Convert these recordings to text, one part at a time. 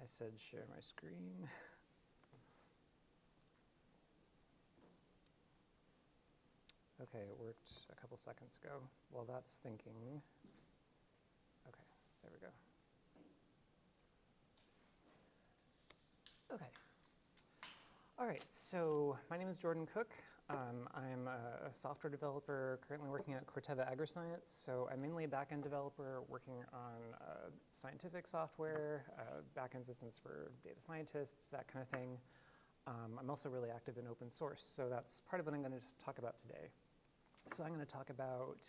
I said share my screen. Okay, it worked a couple seconds ago. While that's thinking, okay, there we go. Okay. All right, so my name is Jordan Cook. I'm a software developer currently working at Corteva AgriScience. So I'm mainly a backend developer working on scientific software, backend systems for data scientists, that kind of thing. I'm also really active in open source, so that's part of what I'm going to talk about today. So I'm going to talk about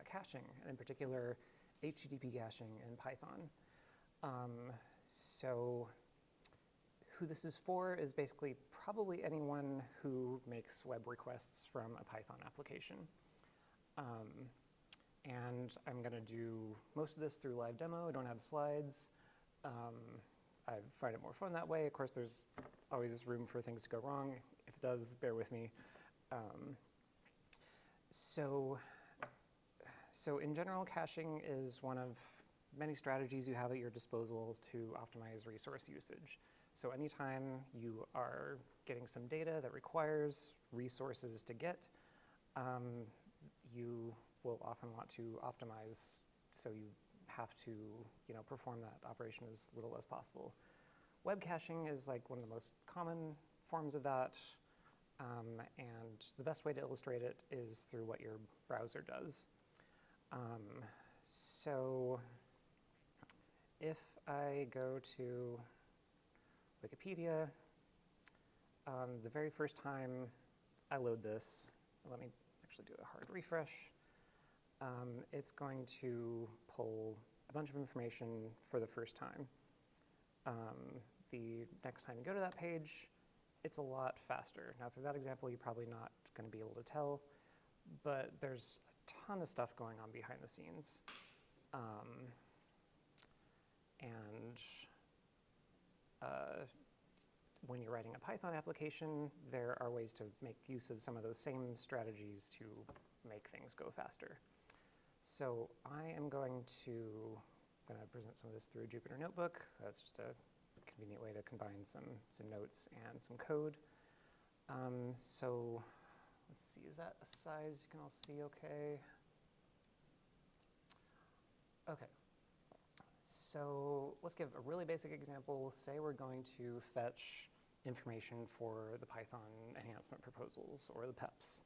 caching, and in particular, HTTP caching in Python. So who this is for is basically probably anyone who makes web requests from a Python application. And I'm going to do most of this through live demo. I don't have slides. I find it more fun that way. Of course, there's always room for things to go wrong. If it does, bear with me. So in general, caching is one of many strategies you have at your disposal to optimize resource usage. So anytime you are getting some data that requires resources to get, you will often want to optimize, so you have to perform that operation as little as possible. Web caching is like one of the most common forms of that, and the best way to illustrate it is through what your browser does. So if I go to Wikipedia, the very first time I load this, let me actually do a hard refresh, it's going to pull a bunch of information for the first time. The next time you go to that page, it's a lot faster. Now, through that example, you're probably not going to be able to tell, but there's a ton of stuff going on behind the scenes. When you're writing a Python application, there are ways to make use of some of those same strategies to make things go faster. So I am going to present some of this through a Jupyter Notebook. That's just a convenient way to combine some notes and some code. So let's see, is that a size you can all see okay? Okay. So let's give a really basic example. Say we're going to fetch information for the Python enhancement proposals, or the PEPs.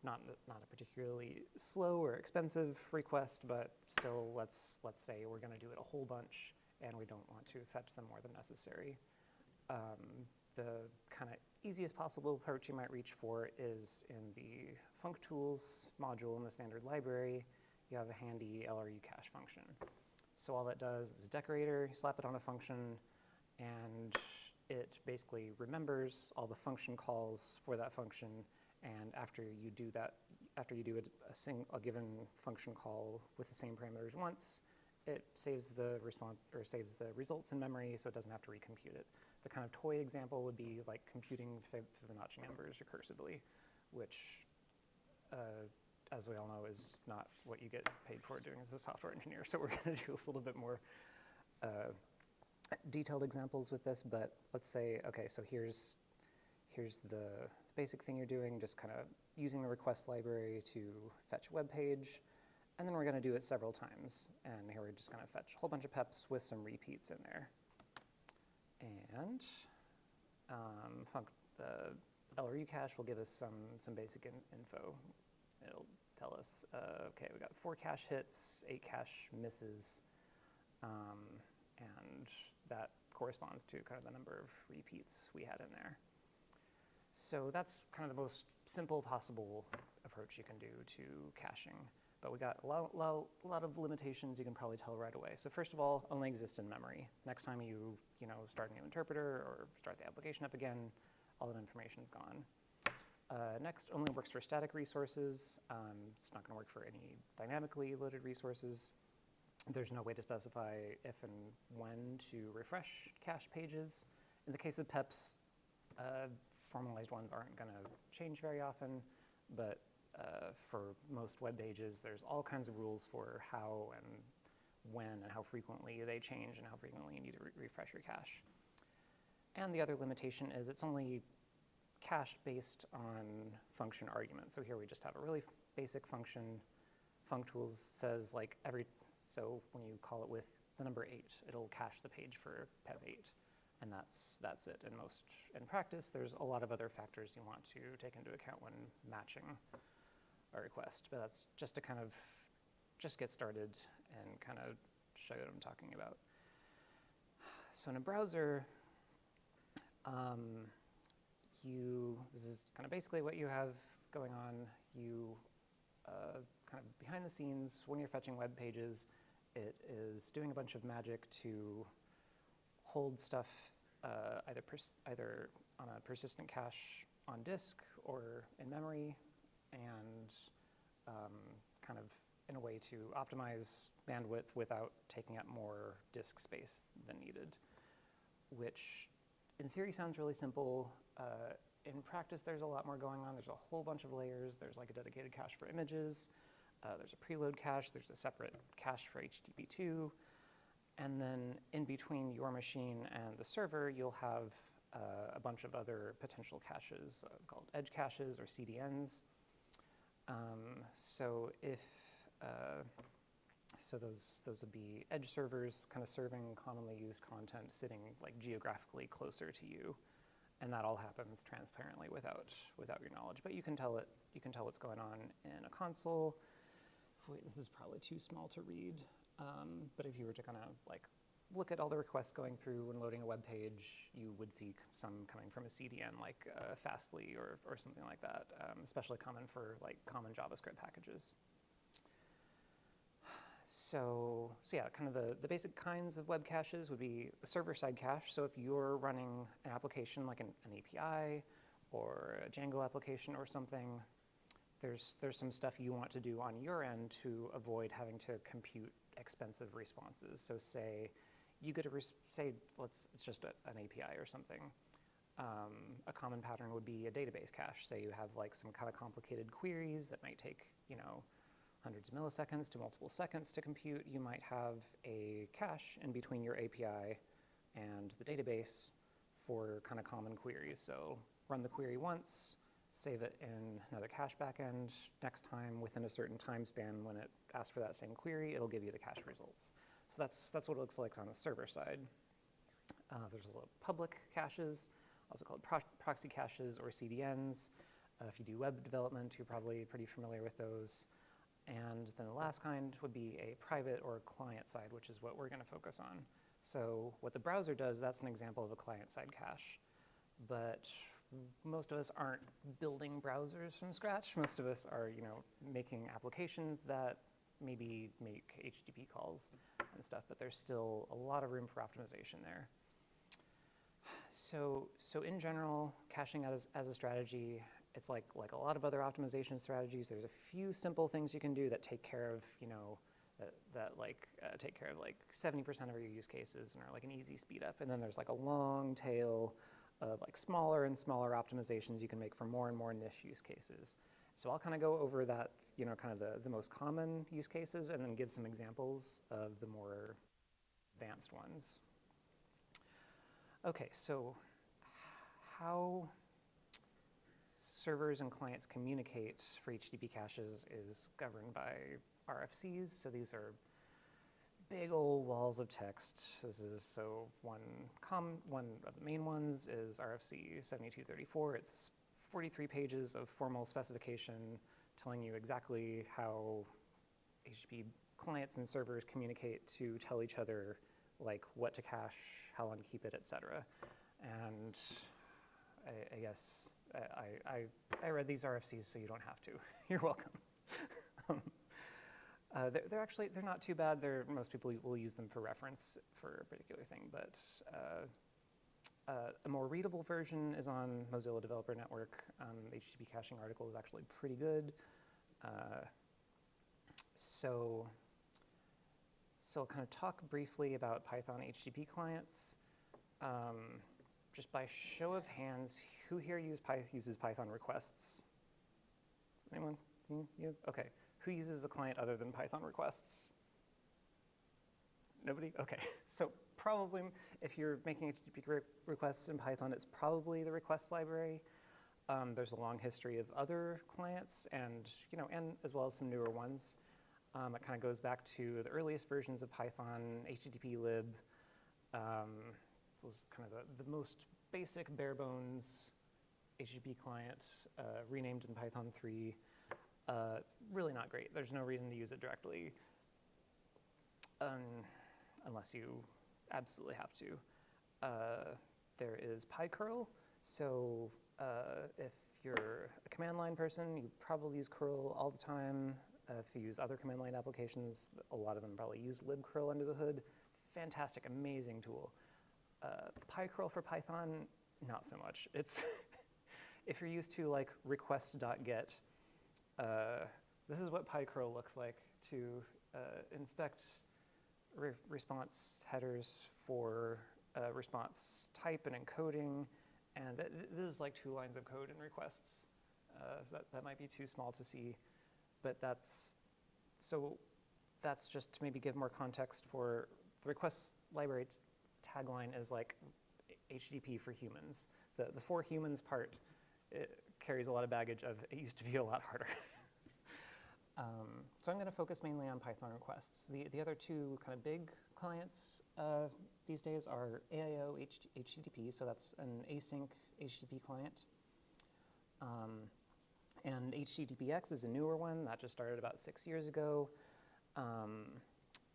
Not a particularly slow or expensive request, but still, let's say we're going to do it a whole bunch, and we don't want to fetch them more than necessary. The kind of easiest possible approach you might reach for is in the functools module in the standard library. You have a handy LRU cache function. So all that does is decorator, you slap it on a function, and it basically remembers all the function calls for that function. And after you do a given function call with the same parameters once, it saves the response or saves the results in memory, so it doesn't have to recompute it. The kind of toy example would be like computing Fibonacci numbers recursively, which, as we all know, is not what you get paid for doing as a software engineer. So we're going to do a little bit more detailed examples with this. But let's say, okay, so here's the basic thing you're doing, just kind of using the request library to fetch a web page. And then we're going to do it several times. And here we're just going to fetch a whole bunch of PEPs with some repeats in there. And the LRU cache will give us some basic info. It'll tell us, okay, we got 4 cache hits, 8 cache misses, and that corresponds to kind of the number of repeats we had in there. So that's kind of the most simple possible approach you can do to caching. But we got a lot of limitations you can probably tell right away. So first of all, only exists in memory. Next time you start a new interpreter or start the application up again, all that information's gone. Next, only works for static resources. It's not going to work for any dynamically loaded resources. There's no way to specify if and when to refresh cache pages. In the case of PEPs, formalized ones aren't going to change very often, but for most web pages, there's all kinds of rules for how and when and how frequently they change and how frequently you need to refresh your cache. And the other limitation is it's only cached based on function arguments. So here we just have a really basic function. Functools says like so when you call it with the number 8, it'll cache the page for pep8. And that's it. In practice, there's a lot of other factors you want to take into account when matching a request. But that's just to kind of just get started and kind of show you what I'm talking about. So in a browser, this is kind of basically what you have going on. You kind of behind the scenes, when you're fetching web pages, it is doing a bunch of magic to hold stuff either on a persistent cache on disk or in memory, and kind of in a way to optimize bandwidth without taking up more disk space than needed, which in theory sounds really simple. In practice, there's a lot more going on. There's a whole bunch of layers. There's like a dedicated cache for images. There's a preload cache. There's a separate cache for HTTP2. And then in between your machine and the server, you'll have a bunch of other potential caches called edge caches or CDNs. So those would be edge servers kind of serving commonly used content sitting like geographically closer to you. And that all happens transparently without your knowledge. But you can tell what's going on in a console. Wait, this is probably too small to read. But if you were to kind of like look at all the requests going through when loading a web page, you would see some coming from a CDN like Fastly or something like that, especially common for like common JavaScript packages. So yeah, kind of the basic kinds of web caches would be a server-side cache. So if you're running an application like an API or a Django application or something, there's some stuff you want to do on your end to avoid having to compute expensive responses. So say you get it's just an API or something. A common pattern would be a database cache. Say you have like some kind of complicated queries that might take, hundreds of milliseconds to multiple seconds to compute. You might have a cache in between your API and the database for kind of common queries. So run the query once, save it in another cache backend. Next time, within a certain time span, when it asks for that same query, it'll give you the cache results. So that's what it looks like on the server side. There's also public caches, also called proxy caches or CDNs. If you do web development, you're probably pretty familiar with those. And then the last kind would be a private or client side, which is what we're going to focus on. So what the browser does, that's an example of a client-side cache. But most of us aren't building browsers from scratch. Most of us are, making applications that maybe make HTTP calls and stuff, but there's still a lot of room for optimization there. So in general, caching as a strategy, it's like a lot of other optimization strategies. There's a few simple things you can do that take care of, take care of like 70% of your use cases and are like an easy speed up. And then there's like a long tail of like smaller and smaller optimizations you can make for more and more niche use cases. So I'll kind of go over that, kind of the most common use cases and then give some examples of the more advanced ones. Okay, so how servers and clients communicate for HTTP caches is governed by RFCs. So these are big old walls of text. So one of the main ones is RFC 7234. It's 43 pages of formal specification telling you exactly how HTTP clients and servers communicate to tell each other like what to cache, how long to keep it, etc. And I guess I read these RFCs, so you don't have to. You're welcome. They're not too bad. Most people will use them for reference for a particular thing, but a more readable version is on Mozilla Developer Network. The HTTP caching article is actually pretty good. So I'll kind of talk briefly about Python HTTP clients. Just by show of hands, who here uses Python requests? Anyone? You? Okay. Who uses a client other than Python requests? Nobody? Okay. So probably if you're making HTTP requests in Python, it's probably the requests library. There's a long history of other clients and as well as some newer ones. It kind of goes back to the earliest versions of Python, HTTP lib. This is kind of the most basic bare bones HTTP client, renamed in Python 3. It's really not great. There's no reason to use it directly unless you absolutely have to. There is PyCurl. So if you're a command line person, you probably use curl all the time. If you use other command line applications, a lot of them probably use libcurl under the hood. Fantastic, amazing tool. PyCurl for Python, not so much. It's if you're used to like request.get, this is what PyCurl looks like to inspect response headers for response type and encoding. And this is like 2 lines of code in requests. That might be too small to see, but that's just to maybe give more context for the requests library tagline is like HTTP for humans. The for humans part, it carries a lot of baggage of it used to be a lot harder. So I'm going to focus mainly on Python requests. The other 2 kind of big clients these days are aiohttp, so that's an async HTTP client. And HTTPX is a newer one that just started about 6 years ago.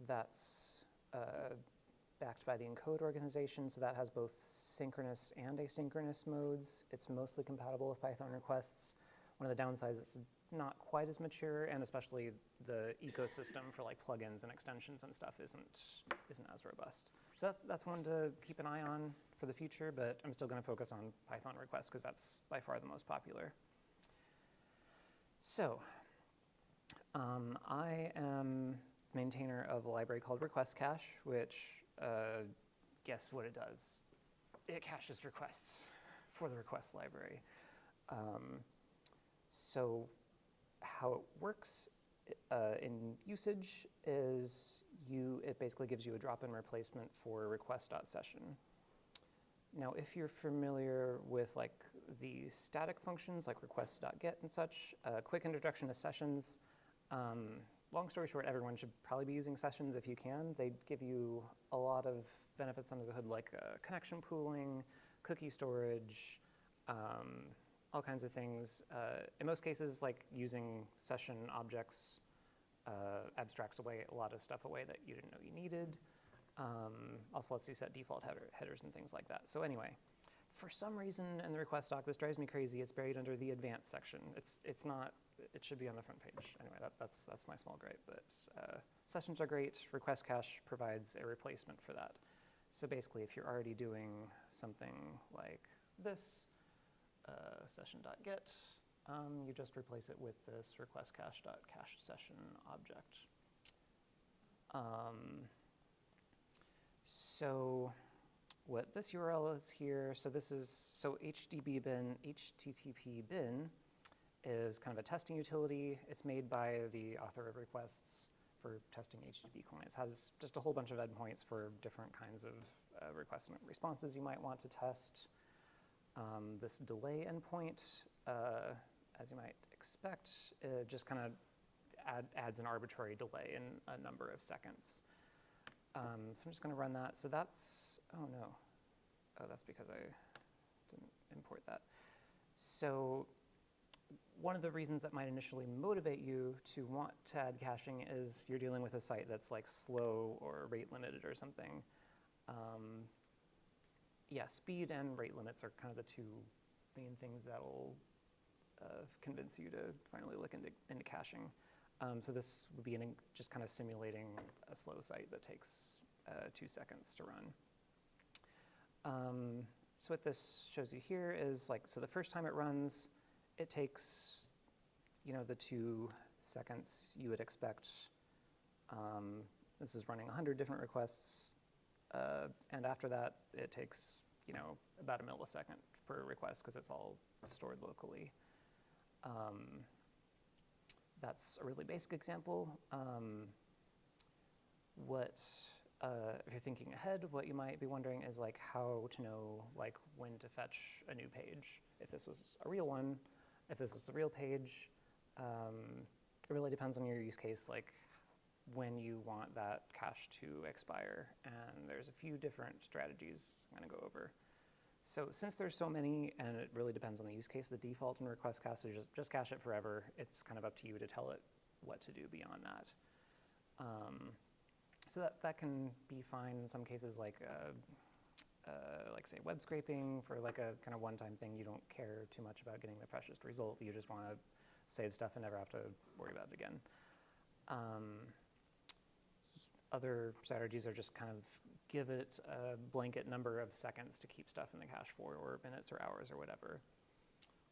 That's backed by the Encode organization, so that has both synchronous and asynchronous modes. It's mostly compatible with Python requests. One of the downsides is not quite as mature, and especially the ecosystem for like plugins and extensions and stuff isn't as robust. So that's one to keep an eye on for the future, but I'm still going to focus on Python requests because that's by far the most popular. So I am maintainer of a library called Request Cache, which guess what it does? It caches requests for the request library. So how it works in usage is it basically gives you a drop-in replacement for request.session. Now, if you're familiar with like the static functions like request.get and such, quick introduction to sessions. Long story short, everyone should probably be using sessions if you can. They give you a lot of benefits under the hood like connection pooling, cookie storage, all kinds of things. In most cases, like using session objects abstracts away a lot of stuff away that you didn't know you needed. Also lets you set default headers and things like that. So anyway, for some reason in the request doc, this drives me crazy. It's buried under the advanced section. It's not. It should be on the front page. Anyway, that's my small gripe. But sessions are great. Request cache provides a replacement for that. So basically, if you're already doing something like this, session.get, you just replace it with this request cache.cache session object. So what this URL is here, so HTTP bin is kind of a testing utility. It's made by the author of requests for testing HTTP clients. Has just a whole bunch of endpoints for different kinds of requests and responses you might want to test. This delay endpoint, as you might expect, just kind of adds an arbitrary delay in a number of seconds. So I'm just going to run that. So that's, oh no. Oh, that's because I didn't import that. So one of the reasons that might initially motivate you to want to add caching is you're dealing with a site that's like slow or rate limited or something. Yeah, speed and rate limits are kind of the 2 main things that will convince you to finally look into caching. So this would be just kind of simulating a slow site that takes 2 seconds to run. So what this shows you here is so the first time it runs, it takes, the 2 seconds you would expect. This is running 100 different requests. And after that, it takes, about a millisecond per request because it's all stored locally. That's a really basic example. What if you're thinking ahead, what you might be wondering is like how to know like when to fetch a new page. If this was a real one, if this was a real page, it really depends on your use case, like when you want that cache to expire. And there's a few different strategies I'm going to go over. So since there's so many, and it really depends on the use case, the default in request cache is just cache it forever. It's kind of up to you to tell it what to do beyond that. So that can be fine in some cases, like say web scraping for like a kind of one-time thing. You don't care too much about getting the freshest result. You just want to save stuff and never have to worry about it again. Other strategies are just kind of give it a blanket number of seconds to keep stuff in the cache for, or minutes or hours or whatever.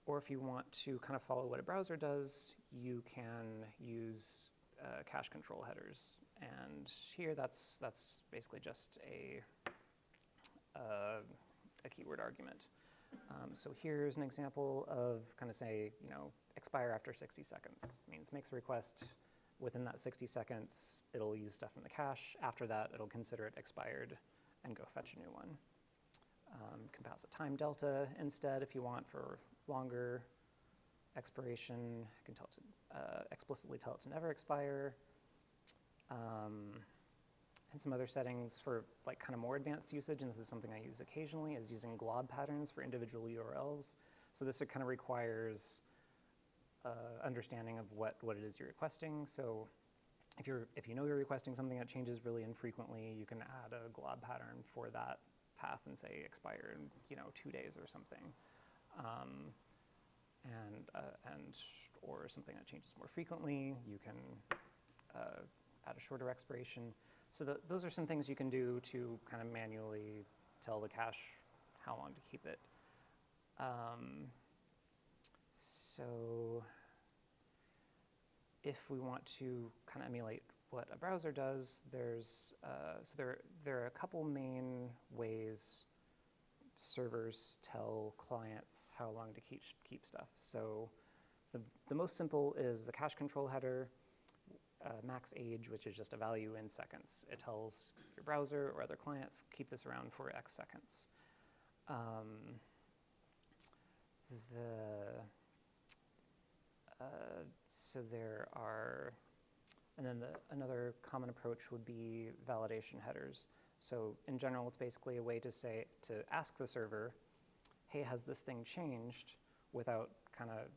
Or if you want to kind of follow what a browser does, you can use cache control headers. And here that's basically just a keyword argument. So here's an example of kind of say, expire after 60 seconds. It means makes a request. Within that 60 seconds, it'll use stuff in the cache. After that, it'll consider it expired and go fetch a new one. You can pass a time delta instead if you want for longer expiration. You can explicitly tell it to never expire. And some other settings for like kind of more advanced usage, and this is something I use occasionally, is using glob patterns for individual URLs. So this kind of requires understanding of what it is you're requesting. So if you know you're requesting something that changes really infrequently, you can add a glob pattern for that path and say expire in 2 days or something, or something that changes more frequently. You can add a shorter expiration. So those are some things you can do to kind of manually tell the cache how long to keep it. So if we want to kind of emulate what a browser does, there are a couple main ways servers tell clients how long to keep stuff. So the most simple is the cache control header, max age, which is just a value in seconds. It tells your browser or other clients, keep this around for X seconds. So there are, and then another common approach would be validation headers. So in general, it's basically a way to ask the server, hey, has this thing changed, without kind of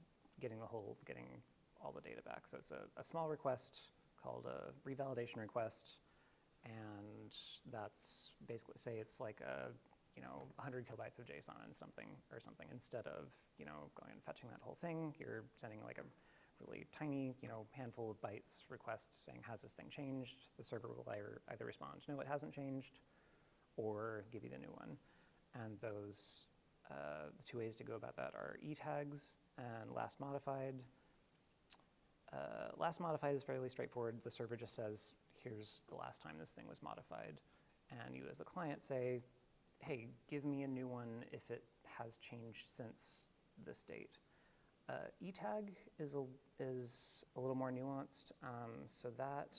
getting all the data back. So it's a small request called a revalidation request, and that's basically, say it's like 100 kilobytes of JSON and something, instead of going and fetching that whole thing. You're sending like a really tiny handful of bytes request saying, has this thing changed? The server will either respond, no, it hasn't changed, or give you the new one. And those the two ways to go about that are e-tags and last modified. Last modified is fairly straightforward. The server just says, here's the last time this thing was modified. And you as the client say, hey, give me a new one if it has changed since this date. E-tag is a little more nuanced. So that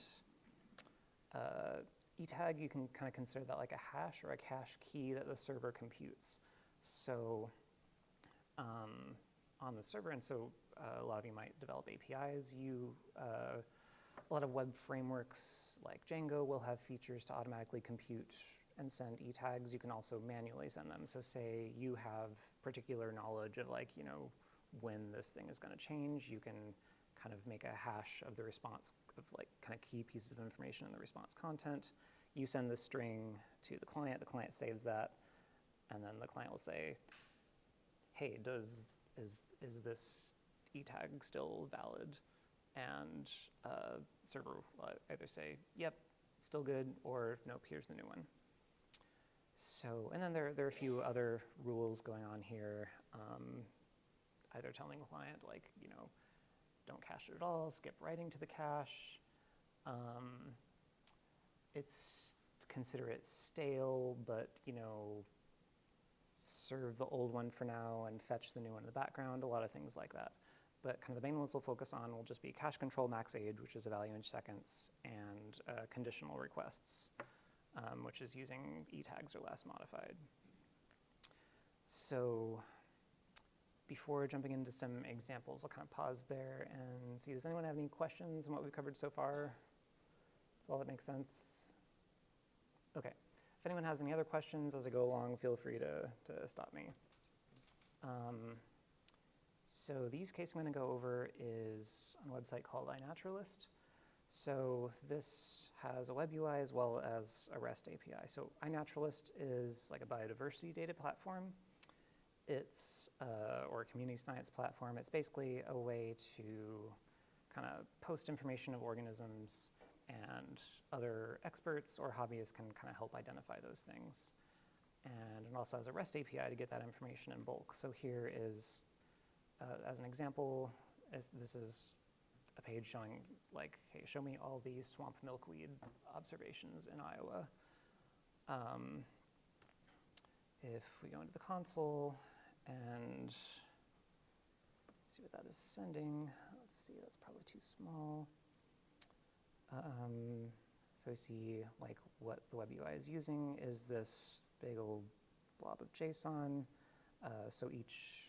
e-tag, you can kind of consider that like a hash or a cache key that the server computes. So on the server, and so a lot of you might develop APIs. A lot of web frameworks like Django will have features to automatically compute and send e-tags. You can also manually send them. So say you have particular knowledge of when this thing is going to change, you can kind of make a hash of the response of kind of key pieces of information in the response content. You send the string to the client saves that, and then the client will say, hey, is this e-tag still valid? And server will either say, yep, still good, or nope, here's the new one. So, and then there are a few other rules going on here. Either telling the client, don't cache it at all, skip writing to the cache. Consider it stale, but, serve the old one for now and fetch the new one in the background, a lot of things like that. But kind of the main ones we'll focus on will just be cache control max age, which is a value in seconds, and conditional requests. which is using e-tags or less modified. So before jumping into some examples, I'll kind of pause there and see, does anyone have any questions on what we've covered so far? Does all that make sense? Okay. If anyone has any other questions as I go along, feel free to stop me. So the use case I'm going to go over is on a website called iNaturalist. So this has a web UI as well as a REST API. So iNaturalist is like a biodiversity data platform. It's, or a community science platform. It's basically a way to kind of post information of organisms, and other experts or hobbyists can kind of help identify those things. And it also has a REST API to get that information in bulk. So here is, as an example, this is a page showing, like, hey, show me all the swamp milkweed observations in Iowa. If we go into the console and see what that is sending, let's see, that's probably too small. So we see, like, what the web UI is using is this big old blob of JSON. So each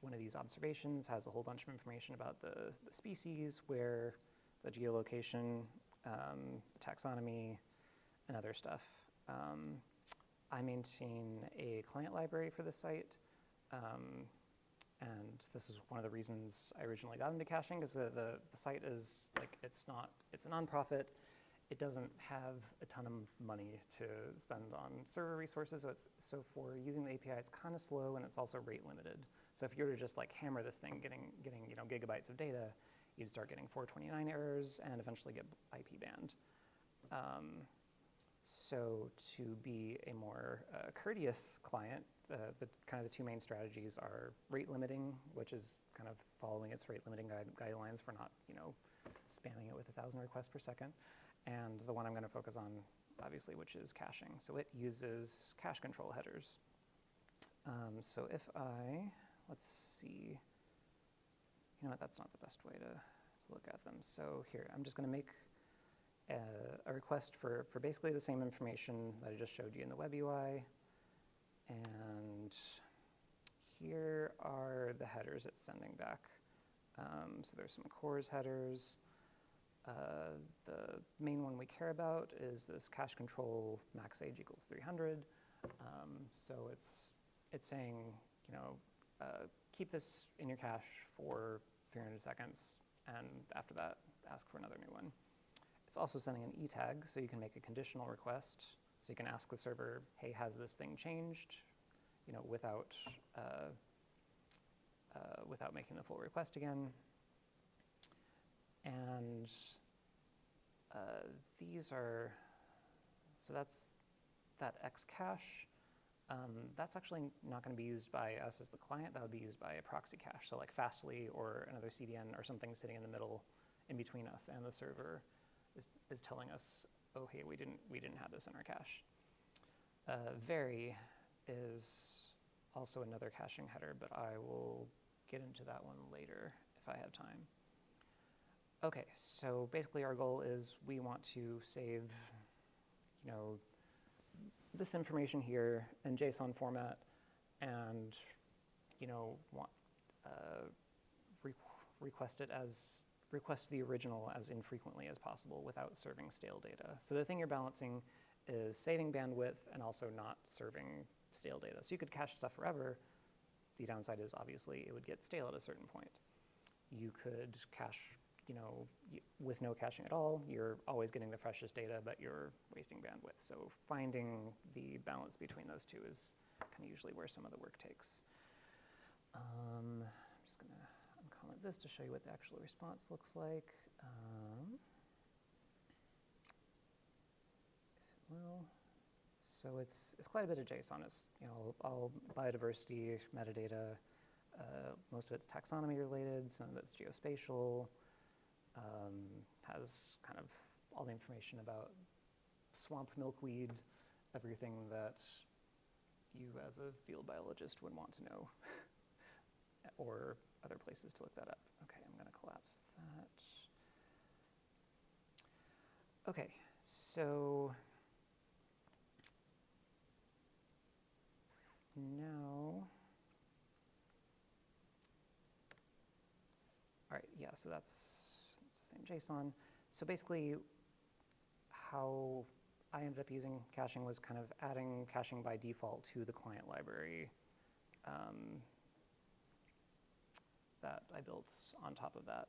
one of these observations has a whole bunch of information about the species, where the geolocation, the taxonomy, and other stuff. I maintain a client library for the site. And this is one of the reasons I originally got into caching, because the site is, like, it's a nonprofit. It doesn't have a ton of money to spend on server resources, so for using the API, it's kind of slow, and it's also rate limited. So if you were to just, like, hammer this thing, getting gigabytes of data, you'd start getting 429 errors and eventually get IP banned. So to be a more courteous client, the two main strategies are rate limiting, which is kind of following its rate limiting guidelines for not, spamming it with 1,000 requests per second, and the one I'm going to focus on, obviously, which is caching. So it uses cache control headers. So if let's see, you know what, that's not the best way to look at them. So here, I'm just going to make a request for basically the same information that I just showed you in the web UI. And here are the headers it's sending back. So there's some cores headers. The main one we care about is this cache control max age equals 300. So it's saying, keep this in your cache for 300 seconds, and after that, ask for another new one. It's also sending an e-tag, so you can make a conditional request. So you can ask the server, hey, has this thing changed? Without making the full request again. And these are, so that's that X cache. That's actually not going to be used by us as the client. That would be used by a proxy cache. So like Fastly or another CDN or something sitting in the middle in between us and the server is telling us, oh, hey, we didn't have this in our cache. Vary is also another caching header, but I will get into that one later if I have time. Okay, so basically our goal is we want to save, this information here in JSON format, and request the original as infrequently as possible without serving stale data. So the thing you're balancing is saving bandwidth and also not serving stale data. So you could cache stuff forever. The downside is obviously it would get stale at a certain point. You could cache, with no caching at all. You're always getting the freshest data, but you're wasting bandwidth. So finding the balance between those two is kind of usually where some of the work takes. I'm just going to uncomment this to show you what the actual response looks like. If it will. So it's quite a bit of JSON. It's all biodiversity metadata. Most of it's taxonomy related. Some of it's geospatial. Has kind of all the information about swamp milkweed, everything that you as a field biologist would want to know, or other places to look that up. Okay, I'm going to collapse that. Okay, so now, all right, yeah, so that's the same JSON. So basically, how I ended up using caching was kind of adding caching by default to the client library that I built on top of that.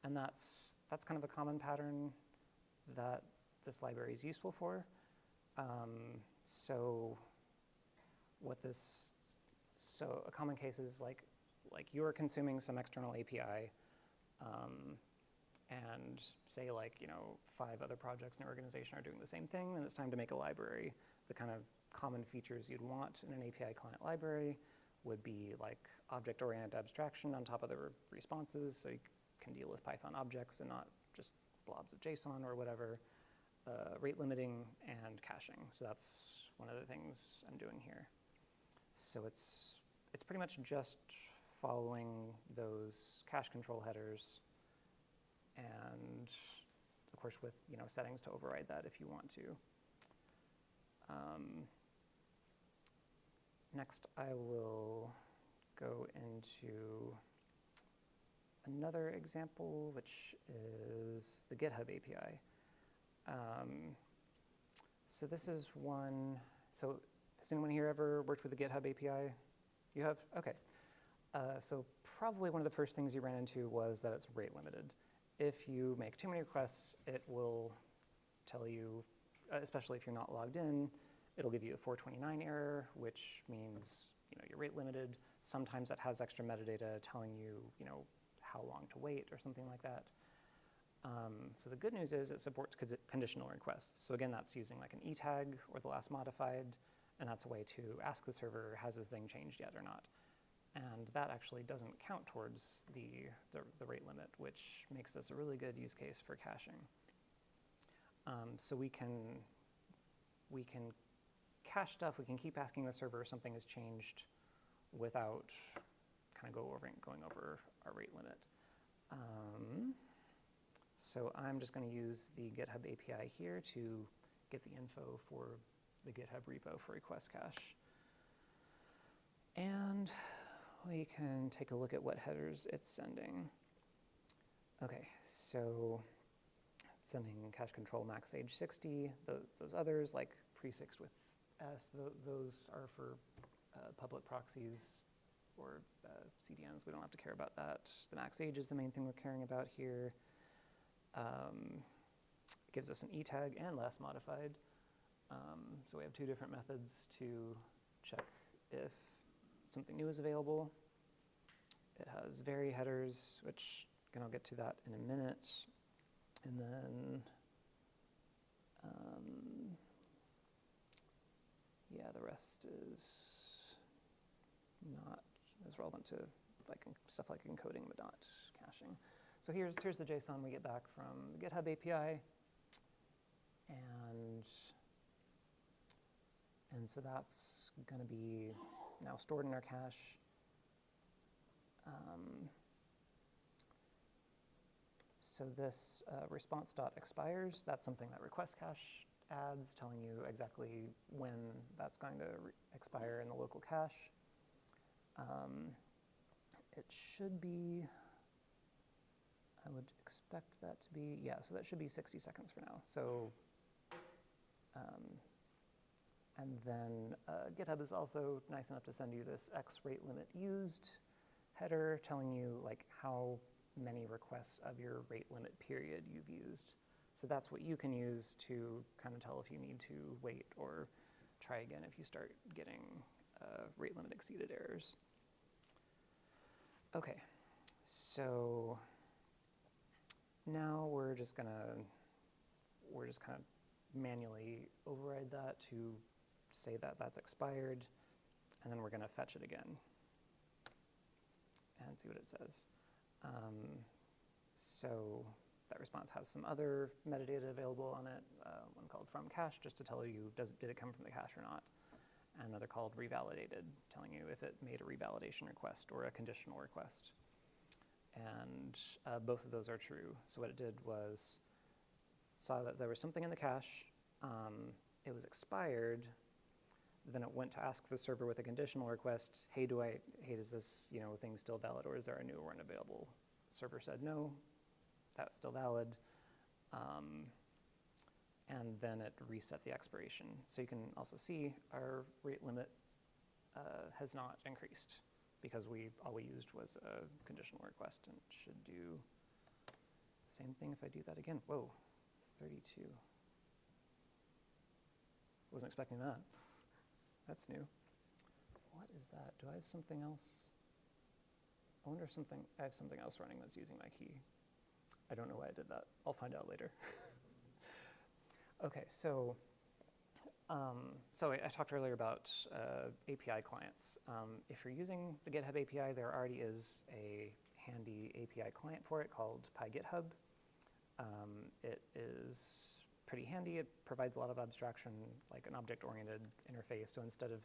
And that's kind of a common pattern that this library is useful for. So a common case is like you're consuming some external API, and say 5 other projects in your organization are doing the same thing, and it's time to make a library. The kind of common features you'd want in an API client library would be like object-oriented abstraction on top of the responses, so you can deal with Python objects and not just blobs of JSON or whatever, rate limiting, and caching. So that's one of the things I'm doing here. So it's pretty much just following those cache control headers, and of course with settings to override that if you want to. Next, I will go into another example, which is the GitHub API. So this is one. So has anyone here ever worked with the GitHub API? You have? Okay. So probably one of the first things you ran into was that it's rate limited. If you make too many requests, it will tell you, especially if you're not logged in, it'll give you a 429 error, which means you're rate limited. Sometimes it has extra metadata telling you how long to wait or something like that. So the good news is it supports conditional requests. So again, that's using like an e tag or the last modified, and that's a way to ask the server, has this thing changed yet or not? And that actually doesn't count towards the rate limit, which makes this a really good use case for caching. So we can cache stuff, we can keep asking the server if something has changed without kind of going over our rate limit. So I'm just going to use the GitHub API here to get the info for the GitHub repo for request cache. And we can take a look at what headers it's sending. Okay, so it's sending cache control max age 60. Those others, like prefixed with S, those are for public proxies or CDNs. We don't have to care about that. The max age is the main thing we're caring about here. It gives us an e tag and last modified. So we have 2 different methods to check if something new is available. It has vary headers, which again, I'll get to that in a minute. And then, yeah, the rest is not as relevant to stuff like encoding, but not caching. So here's the JSON we get back from the GitHub API, and so that's going to be now stored in our cache. So this response.expires, that's something that request cache adds, telling you exactly when that's going to expire in the local cache. It should be, I would expect that to be, yeah, so that should be 60 seconds for now. So, and then GitHub is also nice enough to send you this X rate limit used header telling you how many requests of your rate limit period you've used. So that's what you can use to kind of tell if you need to wait or try again if you start getting rate limit exceeded errors. Okay, so now we're just kind of manually override that to say that that's expired, and then we're going to fetch it again and see what it says. So that response has some other metadata available on it, one called from cache, just to tell you did it come from the cache or not, and another called revalidated, telling you if it made a revalidation request or a conditional request. And both of those are true. So what it did was saw that there was something in the cache, it was expired, then it went to ask the server with a conditional request, hey, is this thing still valid, or is there a new one available? The server said no, that's still valid, and then it reset the expiration. So you can also see our rate limit has not increased because all we used was a conditional request, and it should do the same thing if I do that again. Whoa, 32. Wasn't expecting that. That's new. What is that? Do I have something else? I wonder if I have something else running that's using my key. I don't know why I did that. I'll find out later. Okay, so I talked earlier about API clients. If you're using the GitHub API, there already is a handy API client for it called PyGitHub. It is pretty handy. It provides a lot of abstraction, like an object-oriented interface. So instead of,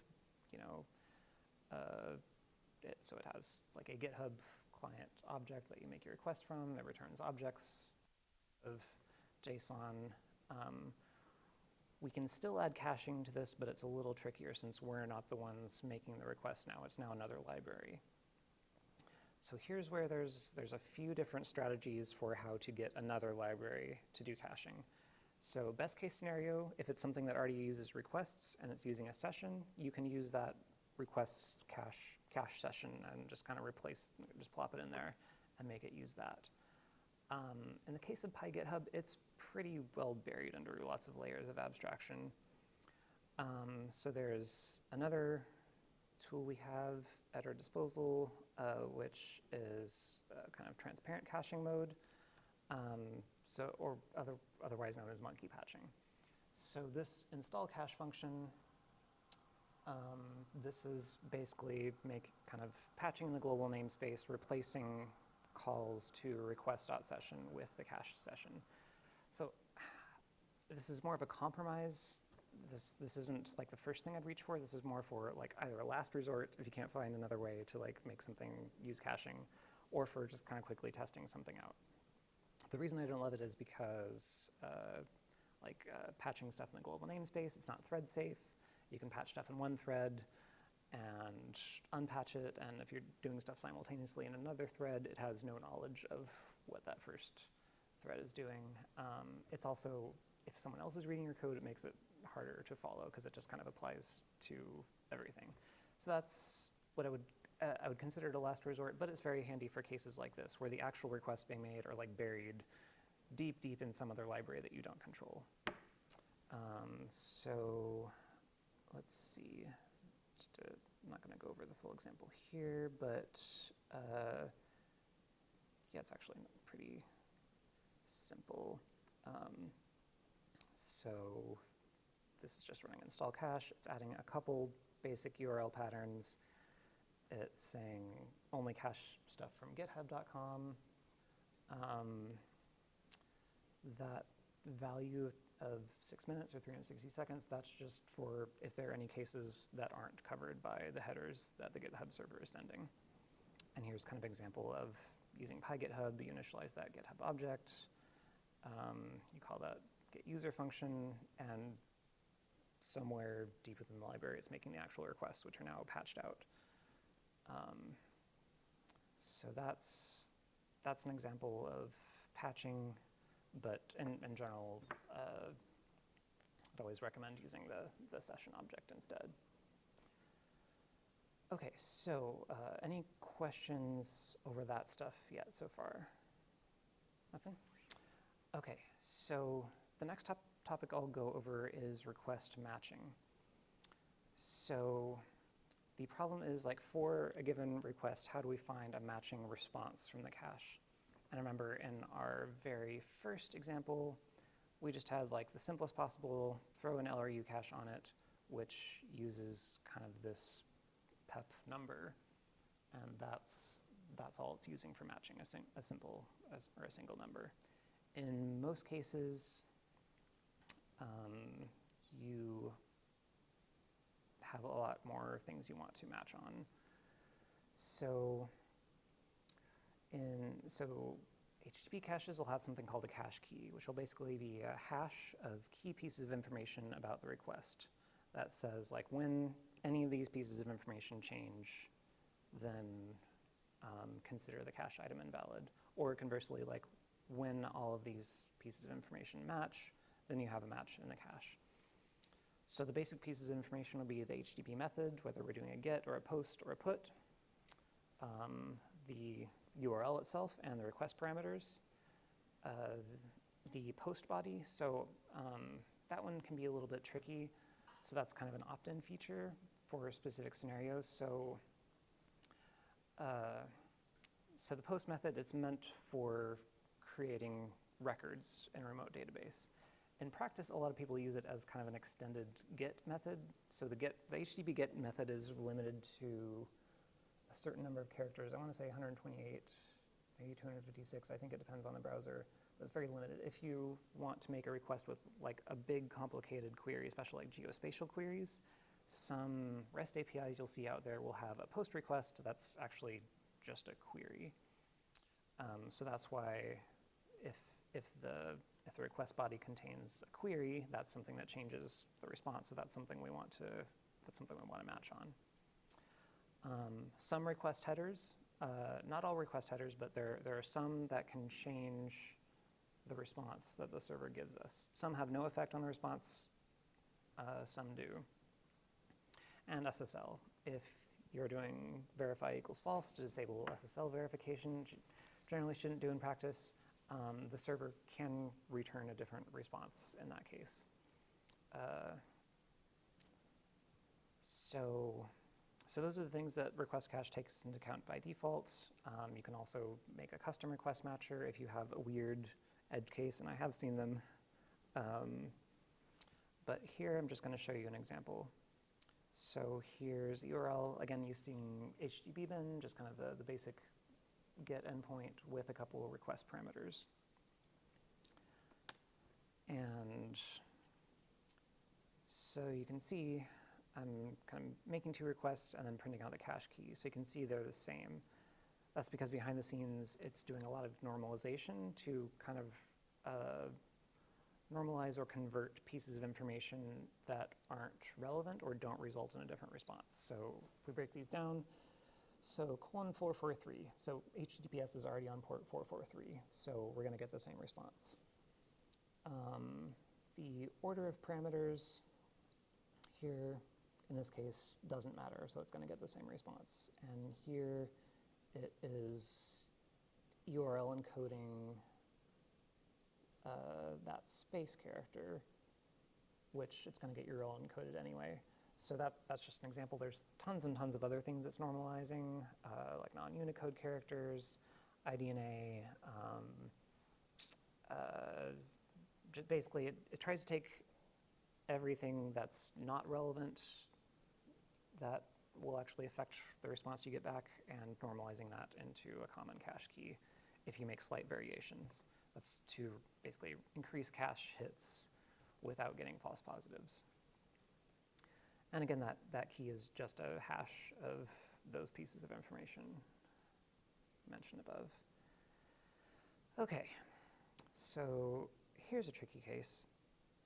so it has like a GitHub client object that you make your request from that returns objects of JSON. We can still add caching to this, but it's a little trickier since we're not the ones making the request now. It's now another library. So here's where there's a few different strategies for how to get another library to do caching. So best case scenario, if it's something that already uses requests and it's using a session, you can use that request cache session and just kind of just plop it in there and make it use that. In the case of PyGitHub, it's pretty well buried under lots of layers of abstraction. So there's another tool we have at our disposal, which is kind of transparent caching mode, otherwise known as monkey patching. So this install cache function, this is basically kind of patching the global namespace, replacing calls to request.session with the cache session. So this is more of a compromise. This isn't like the first thing I'd reach for. This is more for like either a last resort if you can't find another way to like make something use caching, or for just kind of quickly testing something out. The reason I don't love it is because patching stuff in the global namespace, it's not thread safe. You can patch stuff in one thread and unpatch it, and if you're doing stuff simultaneously in another thread, it has no knowledge of what that first thread is doing. It's also, if someone else is reading your code, it makes it harder to follow because it just kind of applies to everything. So that's what I would consider it a last resort, but it's very handy for cases like this where the actual requests being made are like buried deep in some other library that you don't control. So let's see. I'm not going to go over the full example here, but yeah, it's actually pretty simple. So this is just running install cache. It's adding a couple basic URL patterns. It's saying only cache stuff from github.com. That value of 6 minutes or 360 seconds, that's just for if there are any cases that aren't covered by the headers that the GitHub server is sending. And here's kind of an example of using PyGitHub. You initialize that GitHub object. You call that getUser function, and somewhere deep within the library, it's making the actual requests, which are now patched out. So that's an example of patching, but in general, I'd always recommend using the session object instead. Okay, so any questions over that stuff yet so far? Nothing? Okay, so the next topic I'll go over is request matching. So the problem is, like, for a given request, how do we find a matching response from the cache? And remember, in our very first example, we just had like the simplest possible, throw an LRU cache on it, which uses kind of this PEP number, and that's all it's using for matching a single number. In most cases, you have a lot more things you want to match on. So HTTP caches will have something called a cache key, which will basically be a hash of key pieces of information about the request that says, like, when any of these pieces of information change, then consider the cache item invalid. Or conversely, like, when all of these pieces of information match, then you have a match in the cache. So the basic pieces of information will be the HTTP method, whether we're doing a get or a post or a put, the URL itself and the request parameters, the post body. So that one can be a little bit tricky. So that's kind of an opt-in feature for specific scenarios. So the post method is meant for creating records in a remote database. In practice, a lot of people use it as kind of an extended get method. So the HTTP get method is limited to a certain number of characters. I want to say 128, maybe 256. I think it depends on the browser. But it's very limited. If you want to make a request with like a big complicated query, especially like geospatial queries, some REST APIs you'll see out there will have a post request that's actually just a query. So that's why if the request body contains a query, that's something that changes the response. So that's something we want to match on. Some request headers, not all request headers, but there are some that can change the response that the server gives us. Some have no effect on the response, some do. And SSL. If you're doing verify equals false to disable SSL verification, generally shouldn't do in practice. The server can return a different response in that case. So those are the things that request cache takes into account by default. You can also make a custom request matcher if you have a weird edge case, and I have seen them. But here I'm just going to show you an example. So here's the URL, again using HTTP bin, just kind of the basic get endpoint with a couple of request parameters. And so you can see I'm kind of making two requests and then printing out the cache key. So you can see they're the same. That's because behind the scenes, it's doing a lot of normalization to kind of normalize or convert pieces of information that aren't relevant or don't result in a different response. So if we break these down, so :443, so HTTPS is already on port 443, so we're going to get the same response. The order of parameters here, in this case, doesn't matter, so it's going to get the same response. And here it is URL encoding that space character, which it's going to get URL encoded anyway. So that's just an example. There's tons and tons of other things it's normalizing, like non-Unicode characters, IDNA. Basically, it tries to take everything that's not relevant that will actually affect the response you get back and normalizing that into a common cache key if you make slight variations. That's to basically increase cache hits without getting false positives. And again, that key is just a hash of those pieces of information mentioned above. Okay, so here's a tricky case.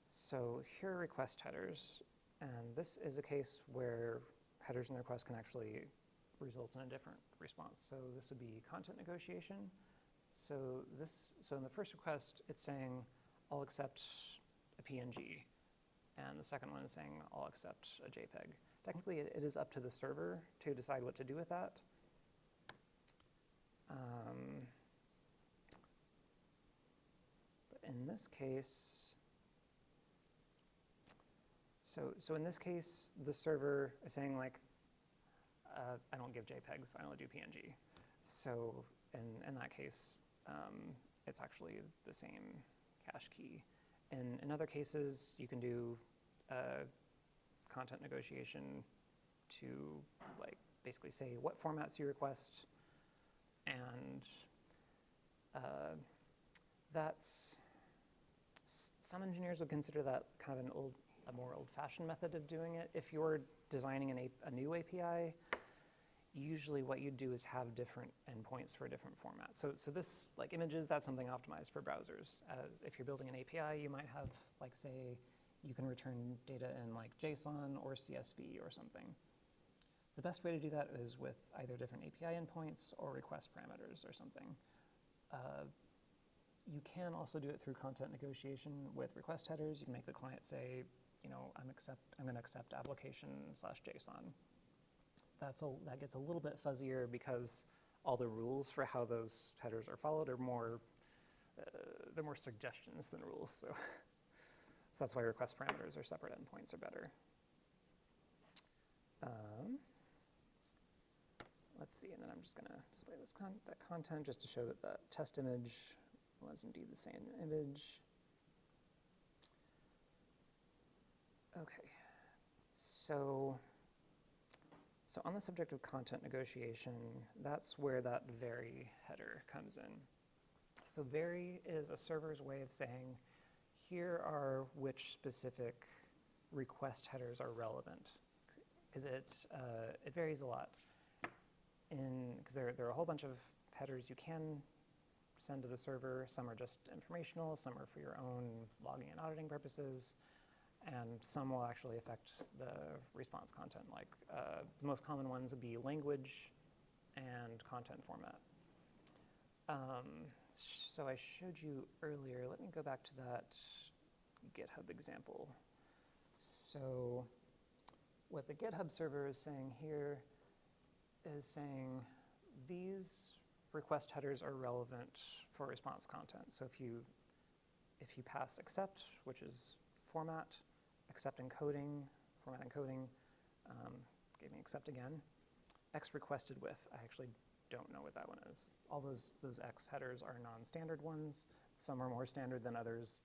So here are request headers, and this is a case where headers and requests can actually result in a different response. So this would be content negotiation. So in the first request, it's saying, I'll accept a PNG. And the second one is saying, I'll accept a JPEG. Technically, it is up to the server to decide what to do with that. But in this case, so in this case, the server is saying, like, I don't give JPEGs, I only do PNG. So in that case, it's actually the same cache key. In other cases, you can do content negotiation to, like, basically say what formats you request, and that's, some engineers would consider that kind of a more old-fashioned method of doing it. If you're designing a new API, usually what you do is have different endpoints for different formats. So this, like images, that's something optimized for browsers. As if you're building an API, you might have, like, say, you can return data in like JSON or CSV or something. The best way to do that is with either different API endpoints or request parameters or something. You can also do it through content negotiation with request headers. You can make the client say, you know, I'm going to accept application/JSON. That gets a little bit fuzzier because all the rules for how those headers are followed are more, they're more suggestions than rules. So that's why request parameters or separate endpoints are better. Let's see, and then I'm just going to display this that content just to show that the test image was indeed the same image. Okay, so on the subject of content negotiation, that's where that vary header comes in. So vary is a server's way of saying, here are which specific request headers are relevant, because it varies a lot. Because there are a whole bunch of headers you can send to the server. Some are just informational, some are for your own logging and auditing purposes, and some will actually affect the response content. Like the most common ones would be language and content format. So I showed you earlier, let me go back to that GitHub example. So what the GitHub server is saying here is saying these request headers are relevant for response content. So if you pass accept, which is format, accept encoding, format encoding, gave me accept again, X requested with, I actually don't know what that one is. All those X headers are non-standard ones. Some are more standard than others.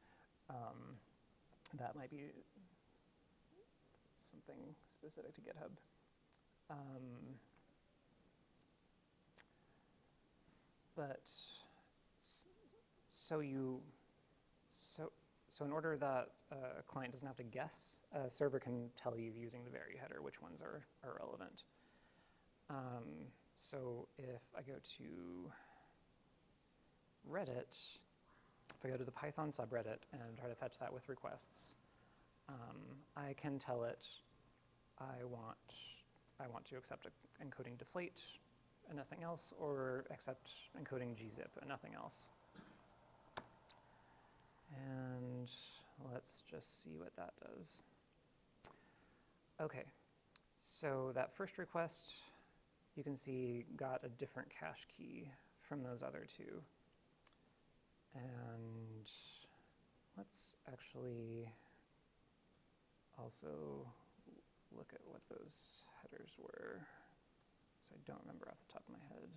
That might be something specific to GitHub. So in order that a client doesn't have to guess, a server can tell you using the vary header which ones are relevant. So if I go to Reddit, if I go to the Python subreddit and try to fetch that with requests, I can tell it I want to accept encoding deflate and nothing else, or accept encoding gzip and nothing else. And let's just see what that does. Okay, so that first request, you can see, got a different cache key from those other two. And let's actually also look at what those headers were, because I don't remember off the top of my head.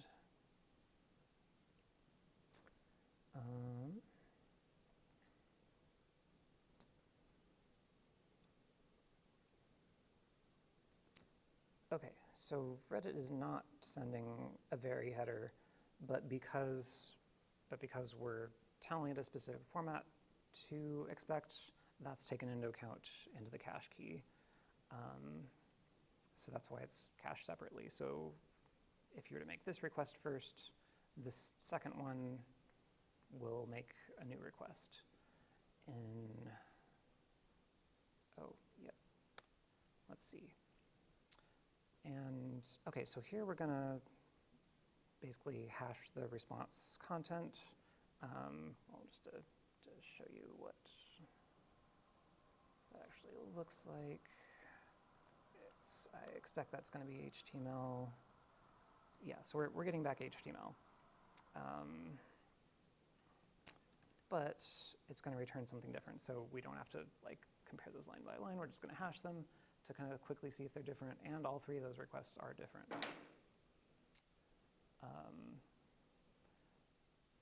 Okay, so Reddit is not sending a vary header, but because we're telling it a specific format to expect, that's taken into account into the cache key. So that's why it's cached separately. So if you were to make this request first, this second one will make a new request. Let's see. And okay, so here we're gonna basically hash the response content. Well, just to show you what that actually looks like. I expect that's going to be HTML. Yeah, so we're getting back HTML. But it's going to return something different, so we don't have to like compare those line by line. We're just going to hash them to kind of quickly see if they're different, and all three of those requests are different.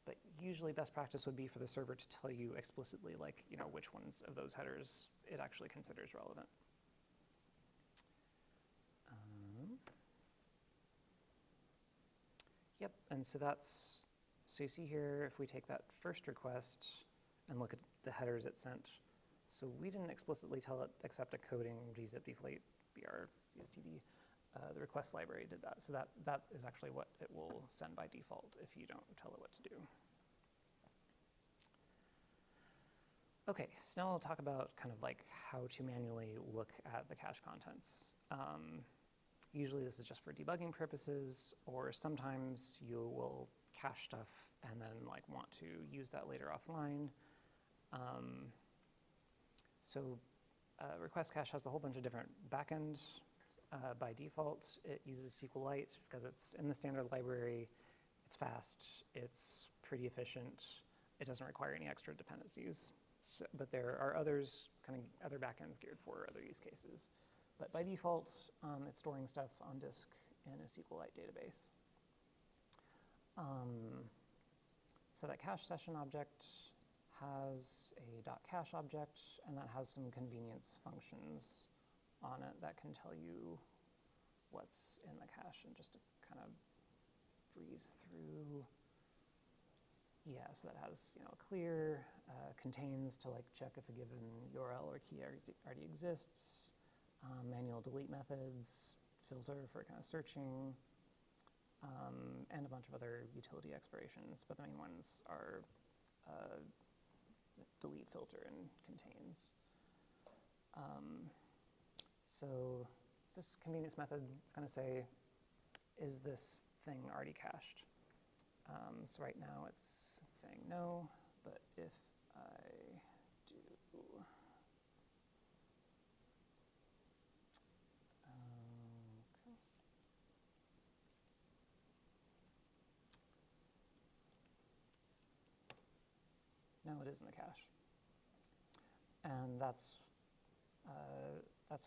But usually best practice would be for the server to tell you explicitly, like, you know, which ones of those headers it actually considers relevant. Yep, and so you see here, if we take that first request and look at the headers it sent, so we didn't explicitly tell it accept encoding gzip deflate br bstd. the request library did that. So that is actually what it will send by default if you don't tell it what to do. Okay, so now we'll talk about kind of like how to manually look at the cache contents. Usually this is just for debugging purposes, or sometimes you will cache stuff and then like want to use that later offline. Request cache has a whole bunch of different backends. By default, it uses SQLite because it's in the standard library. It's fast, it's pretty efficient. It doesn't require any extra dependencies. So, but there are others, kind of other backends geared for other use cases. But by default, it's storing stuff on disk in a SQLite database. So that cache session object has a .cache object, and that has some convenience functions on it that can tell you what's in the cache. And just to kind of breeze through, yeah, so that has, you know, clear, contains to like check if a given URL or key already exists, manual delete methods, filter for kind of searching, and a bunch of other utility expirations. But the main ones are delete, filter, and contains. So this convenience method is going to say, is this thing already cached? So right now it's saying no, but if I do, okay. No, it is in the cache. And that's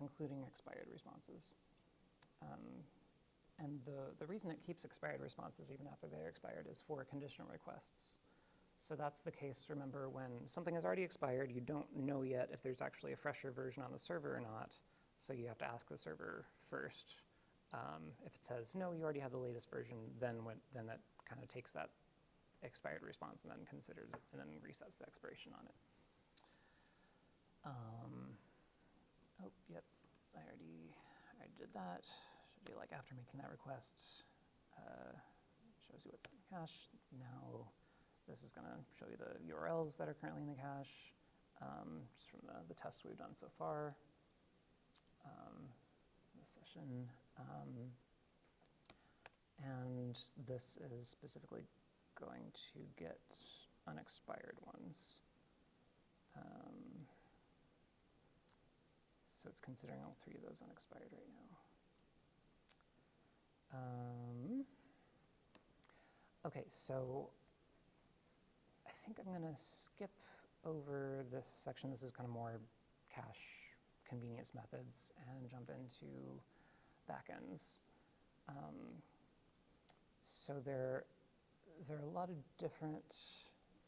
including expired responses. And the reason it keeps expired responses even after they're expired is for conditional requests. So that's the case, remember, when something has already expired, you don't know yet if there's actually a fresher version on the server or not, so you have to ask the server first. If it says, no, you already have the latest version, then that kind of takes that expired response and then considers it and then resets the expiration on it. Oh, yep, I already did that. Should be like after making that request, shows you what's in the cache. Now this is going to show you the URLs that are currently in the cache, just from the tests we've done so far. This session. And this is specifically going to get unexpired ones. So it's considering all three of those unexpired right now. Okay, so I think I'm going to skip over this section. This is kind of more cache convenience methods and jump into backends. So there are a lot of different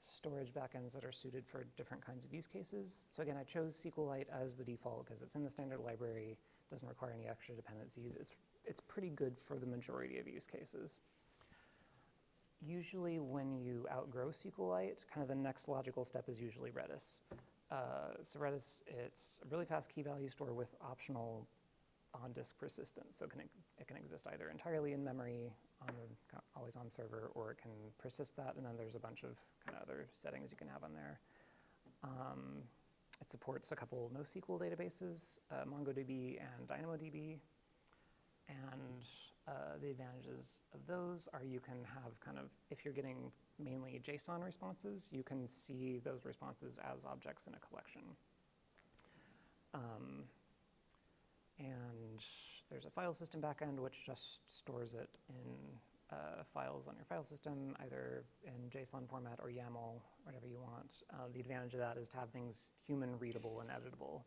storage backends that are suited for different kinds of use cases. So again, I chose SQLite as the default because it's in the standard library, doesn't require any extra dependencies. It's pretty good for the majority of use cases. Usually when you outgrow SQLite, kind of the next logical step is usually Redis. So Redis, it's a really fast key value store with optional on-disk persistence. So it can exist either entirely in memory, always on server, or it can persist that, and then there's a bunch of kind of other settings you can have on there. It supports a couple NoSQL databases, MongoDB and DynamoDB. And the advantages of those are you can have kind of, if you're getting mainly JSON responses, you can see those responses as objects in a collection. And there's a file system backend which just stores it in files on your file system, either in JSON format or YAML, whatever you want. The advantage of that is to have things human readable and editable.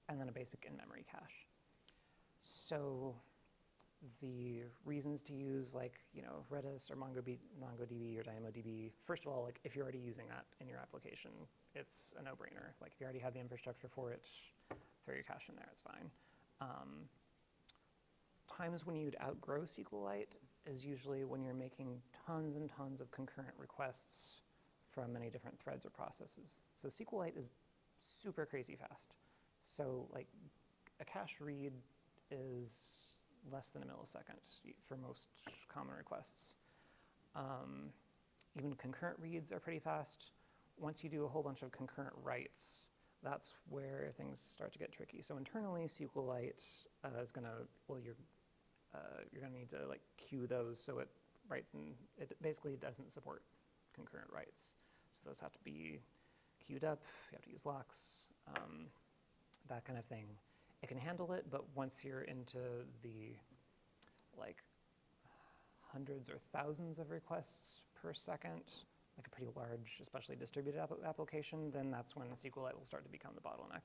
And then a basic in-memory cache. So the reasons to use, like, you know, Redis or MongoDB or DynamoDB, first of all, like, if you're already using that in your application, it's a no-brainer. Like, if you already have the infrastructure for it, throw your cache in there, it's fine. Times when you'd outgrow SQLite is usually when you're making tons and tons of concurrent requests from many different threads or processes. So SQLite is super crazy fast. So, like, a cache read is less than a millisecond for most common requests. Even concurrent reads are pretty fast. Once you do a whole bunch of concurrent writes, that's where things start to get tricky. So internally, SQLite is going to, well, you're going to need to like queue those so it writes, and it basically doesn't support concurrent writes. So those have to be queued up. You have to use locks, that kind of thing. It can handle it, but once you're into the like hundreds or thousands of requests per second, like a pretty large, especially distributed application, then that's when SQLite will start to become the bottleneck.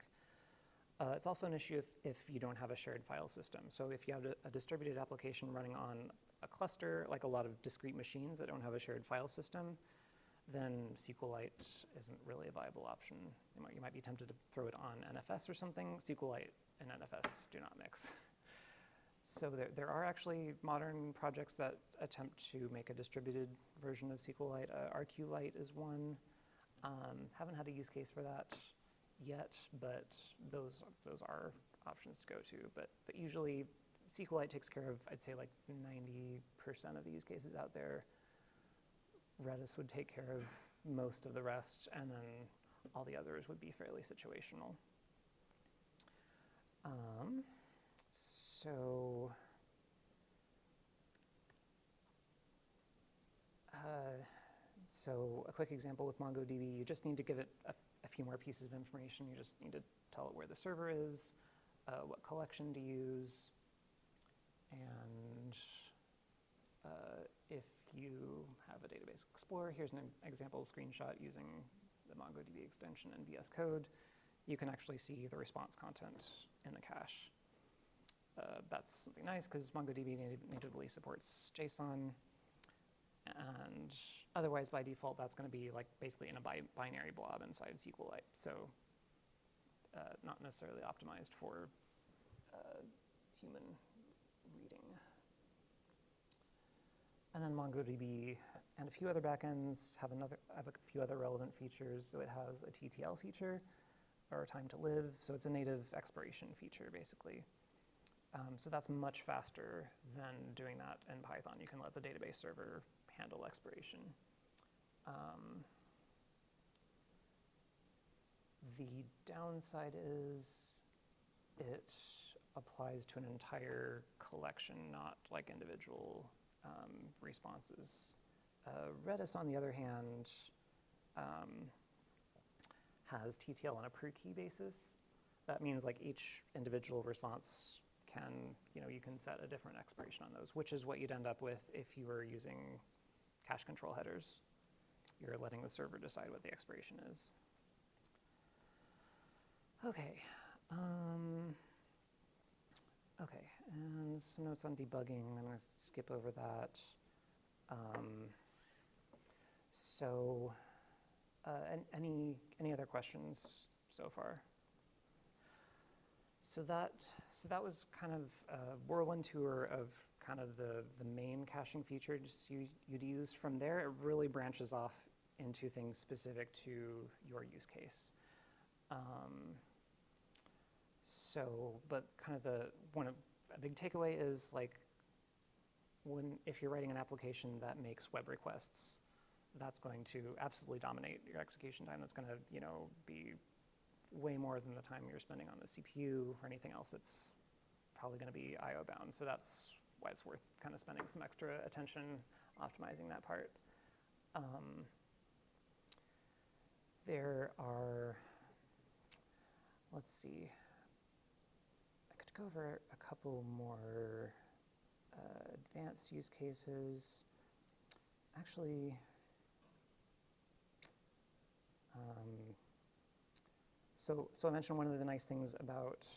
It's also an issue if you don't have a shared file system. So if you have a distributed application running on a cluster, like a lot of discrete machines that don't have a shared file system, then SQLite isn't really a viable option. You might be tempted to throw it on NFS or something. SQLite and NFS do not mix. So there are actually modern projects that attempt to make a distributed version of SQLite. RQLite is one. Haven't had a use case for that yet, but those are options to go to. But usually SQLite takes care of, I'd say, like 90% of the use cases out there. Redis would take care of most of the rest, and then all the others would be fairly situational. So a quick example with MongoDB, you just need to give it a few more pieces of information. You just need to tell it where the server is, what collection to use, and if you have a database explorer, here's an example screenshot using the MongoDB extension and VS Code. You can actually see the response content in the cache. That's something nice because MongoDB natively supports JSON, and otherwise by default that's going to be like basically in a binary blob inside SQLite, so not necessarily optimized for human reading. And then MongoDB and a few other backends have a few other relevant features. So it has a TTL feature, or time to live. So it's a native expiration feature, basically. So that's much faster than doing that in Python. You can let the database server handle expiration. The downside is it applies to an entire collection, not like individual responses. Redis, on the other hand, has TTL on a per key basis. That means like each individual response can, you can set a different expiration on those, which is what you'd end up with if you were using cache control headers. You're letting the server decide what the expiration is. Okay. Okay, and some notes on debugging. I'm going to skip over that. Any other questions so far? So that was kind of a whirlwind tour of kind of the main caching features you'd use. From there, it really branches off into things specific to your use case. But kind of a big takeaway is like if you're writing an application that makes web requests, that's going to absolutely dominate your execution time. That's going to be way more than the time you're spending on the CPU or anything else. It's probably going to be I/O bound. So that's why it's worth kind of spending some extra attention optimizing that part. There are, let's see, I could go over a couple more advanced use cases. Actually, so I mentioned one of the nice things about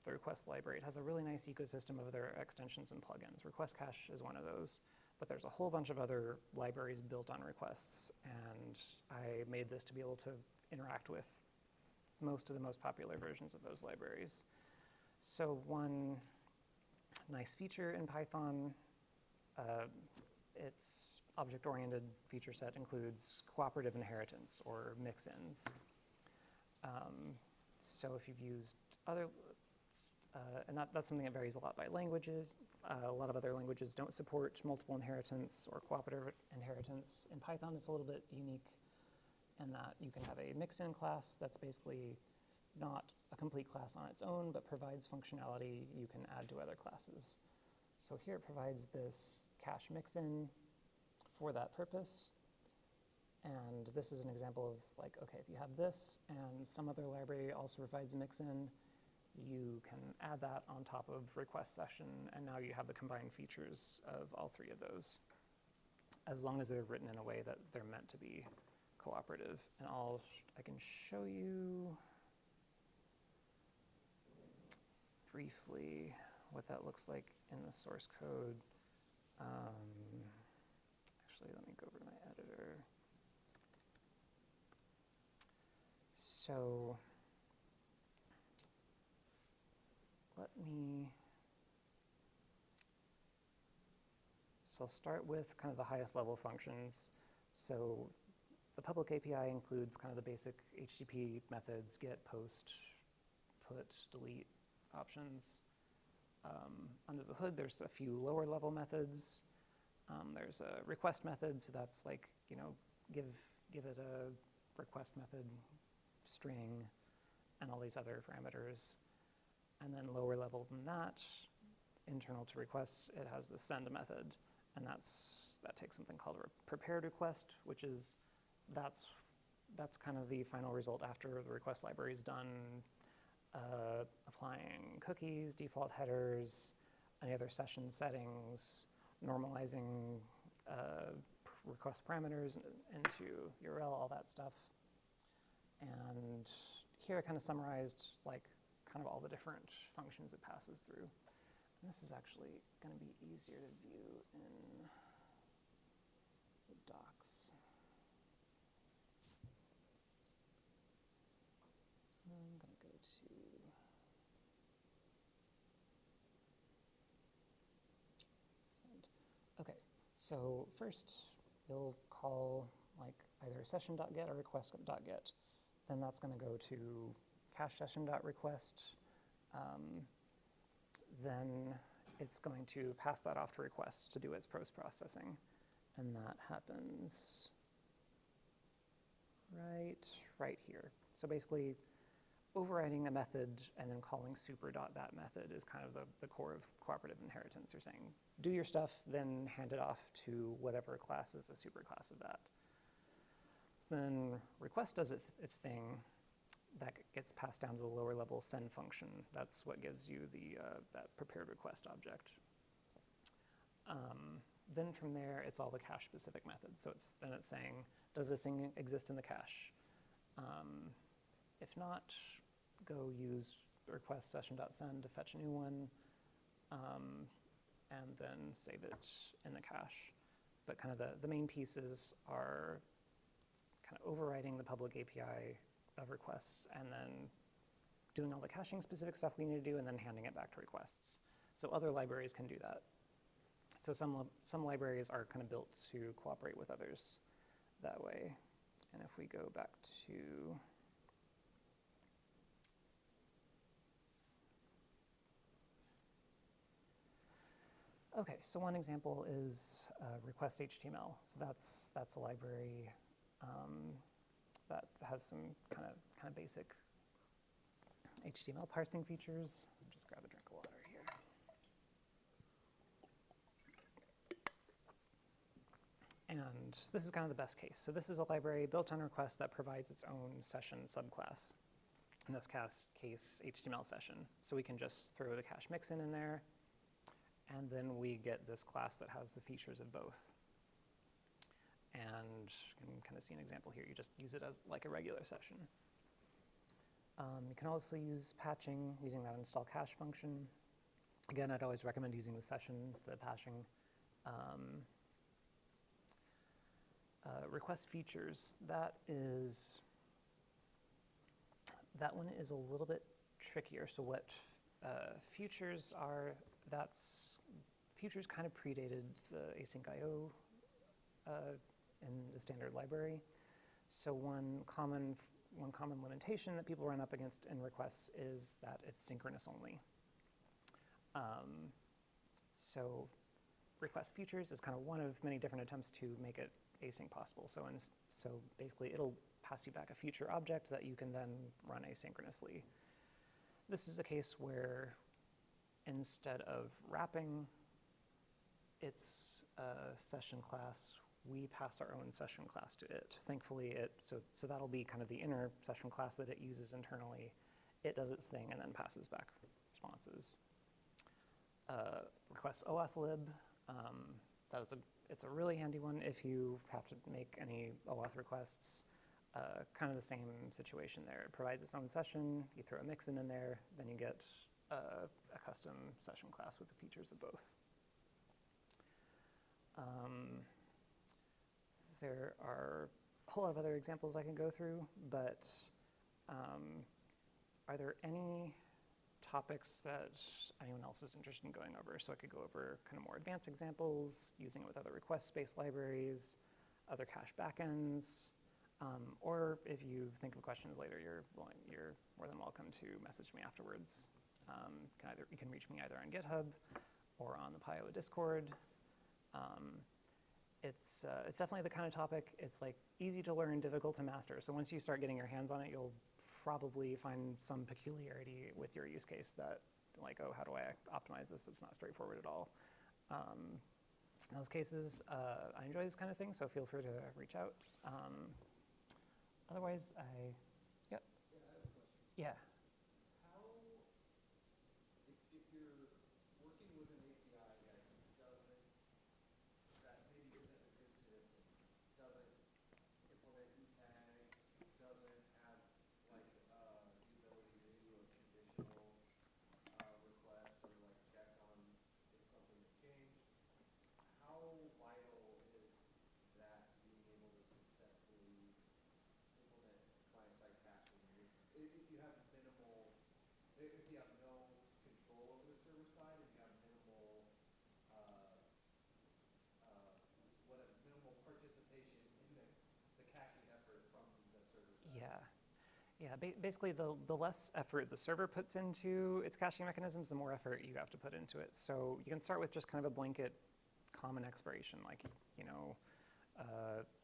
the request library. It has a really nice ecosystem of other extensions and plugins. Request Cache is one of those, but there's a whole bunch of other libraries built on requests, and I made this to be able to interact with most of the most popular versions of those libraries. So one nice feature in Python, its object-oriented feature set includes cooperative inheritance or mix-ins. So if you've used And that's something that varies a lot by languages. A lot of other languages don't support multiple inheritance or cooperative inheritance. In Python, it's a little bit unique in that you can have a mix-in class that's basically not a complete class on its own, but provides functionality you can add to other classes. So here it provides this cache mix-in for that purpose. And this is an example of like, okay, if you have this and some other library also provides a mix-in, you can add that on top of request session, and now you have the combined features of all three of those, as long as they're written in a way that they're meant to be cooperative. And I can show you briefly what that looks like in the source code. Actually, let me go over to my editor. So I'll start with kind of the highest level functions. So the public API includes kind of the basic HTTP methods, get, post, put, delete options. Under the hood, there's a few lower level methods. There's a request method, so that's like, you know, give it a request method string and all these other parameters. And then lower level than that, internal to requests, it has the send method, and that takes something called a prepared request, which is that's kind of the final result after the request library is done, applying cookies, default headers, any other session settings, normalizing request parameters into URL, all that stuff. And here I kind of summarized like kind of all the different functions it passes through. And this is actually going to be easier to view in the docs. I'm going to go to send. Okay, so first you'll call like either session.get or request.get. Then that's going to go to cache session.request. Then it's going to pass that off to request to do its post-processing. And that happens right here. So basically, overriding a method and then calling super.that method is kind of the core of cooperative inheritance. You're saying, do your stuff, then hand it off to whatever class is a superclass of that. So then request does its thing. That gets passed down to the lower level send function. That's what gives you that prepared request object. Then from there, it's all the cache specific methods. So then it's saying, does the thing exist in the cache? If not, go use request session.send to fetch a new one, and then save it in the cache. But kind of the main pieces are kind of overriding the public API of requests, and then doing all the caching specific stuff we need to do, and then handing it back to requests. So other libraries can do that. So some libraries are kind of built to cooperate with others that way. And if we go back to okay, so one example is request HTML. So that's a library that has some kind of basic HTML parsing features. I'll just grab a drink of water here. And this is kind of the best case. So this is a library built on request that provides its own session subclass. In this case, HTML session. So we can just throw the cache mix in there, and then we get this class that has the features of both. And you can kind of see an example here. You just use it as like a regular session. You can also use patching using that install cache function. Again, I'd always recommend using the session instead of patching. Request features, that one is a little bit trickier. So what features are, features kind of predated the async IO in the standard library. So one common limitation that people run up against in requests is that it's synchronous only. So request futures is kind of one of many different attempts to make it async possible. So basically, it'll pass you back a future object that you can then run asynchronously. This is a case where instead of wrapping its session class, we pass our own session class to it. Thankfully, so that'll be kind of the inner session class that it uses internally. It does its thing and then passes back responses. Request OAuth lib. It's a really handy one if you have to make any OAuth requests. Kind of the same situation there. It provides its own session. You throw a mixin in there, then you get a custom session class with the features of both. There are a whole lot of other examples I can go through, but are there any topics that anyone else is interested in going over? So I could go over kind of more advanced examples, using it with other request-based libraries, other cache backends, or if you think of questions later, you're more than welcome to message me afterwards. You can reach me either on GitHub or on the PyIO Discord. It's definitely the kind of topic, it's like easy to learn, difficult to master. So once you start getting your hands on it, you'll probably find some peculiarity with your use case that, like, oh, how do I optimize this? It's not straightforward at all. In those cases, I enjoy this kind of thing, so feel free to reach out. Otherwise, Yeah, yeah. I have a question. Yeah. How, if you're working with an API that maybe isn't a good system, doesn't implement e-tags, doesn't have like the ability to do a conditional request or like check on if something has changed, how vital is that to being able to successfully implement client-side caching? If you have if you have no control over the server side, if you have minimal minimal participation in the caching effort from the server side. Yeah, basically the less effort the server puts into its caching mechanisms, the more effort you have to put into it. So you can start with just kind of a blanket common expiration, like,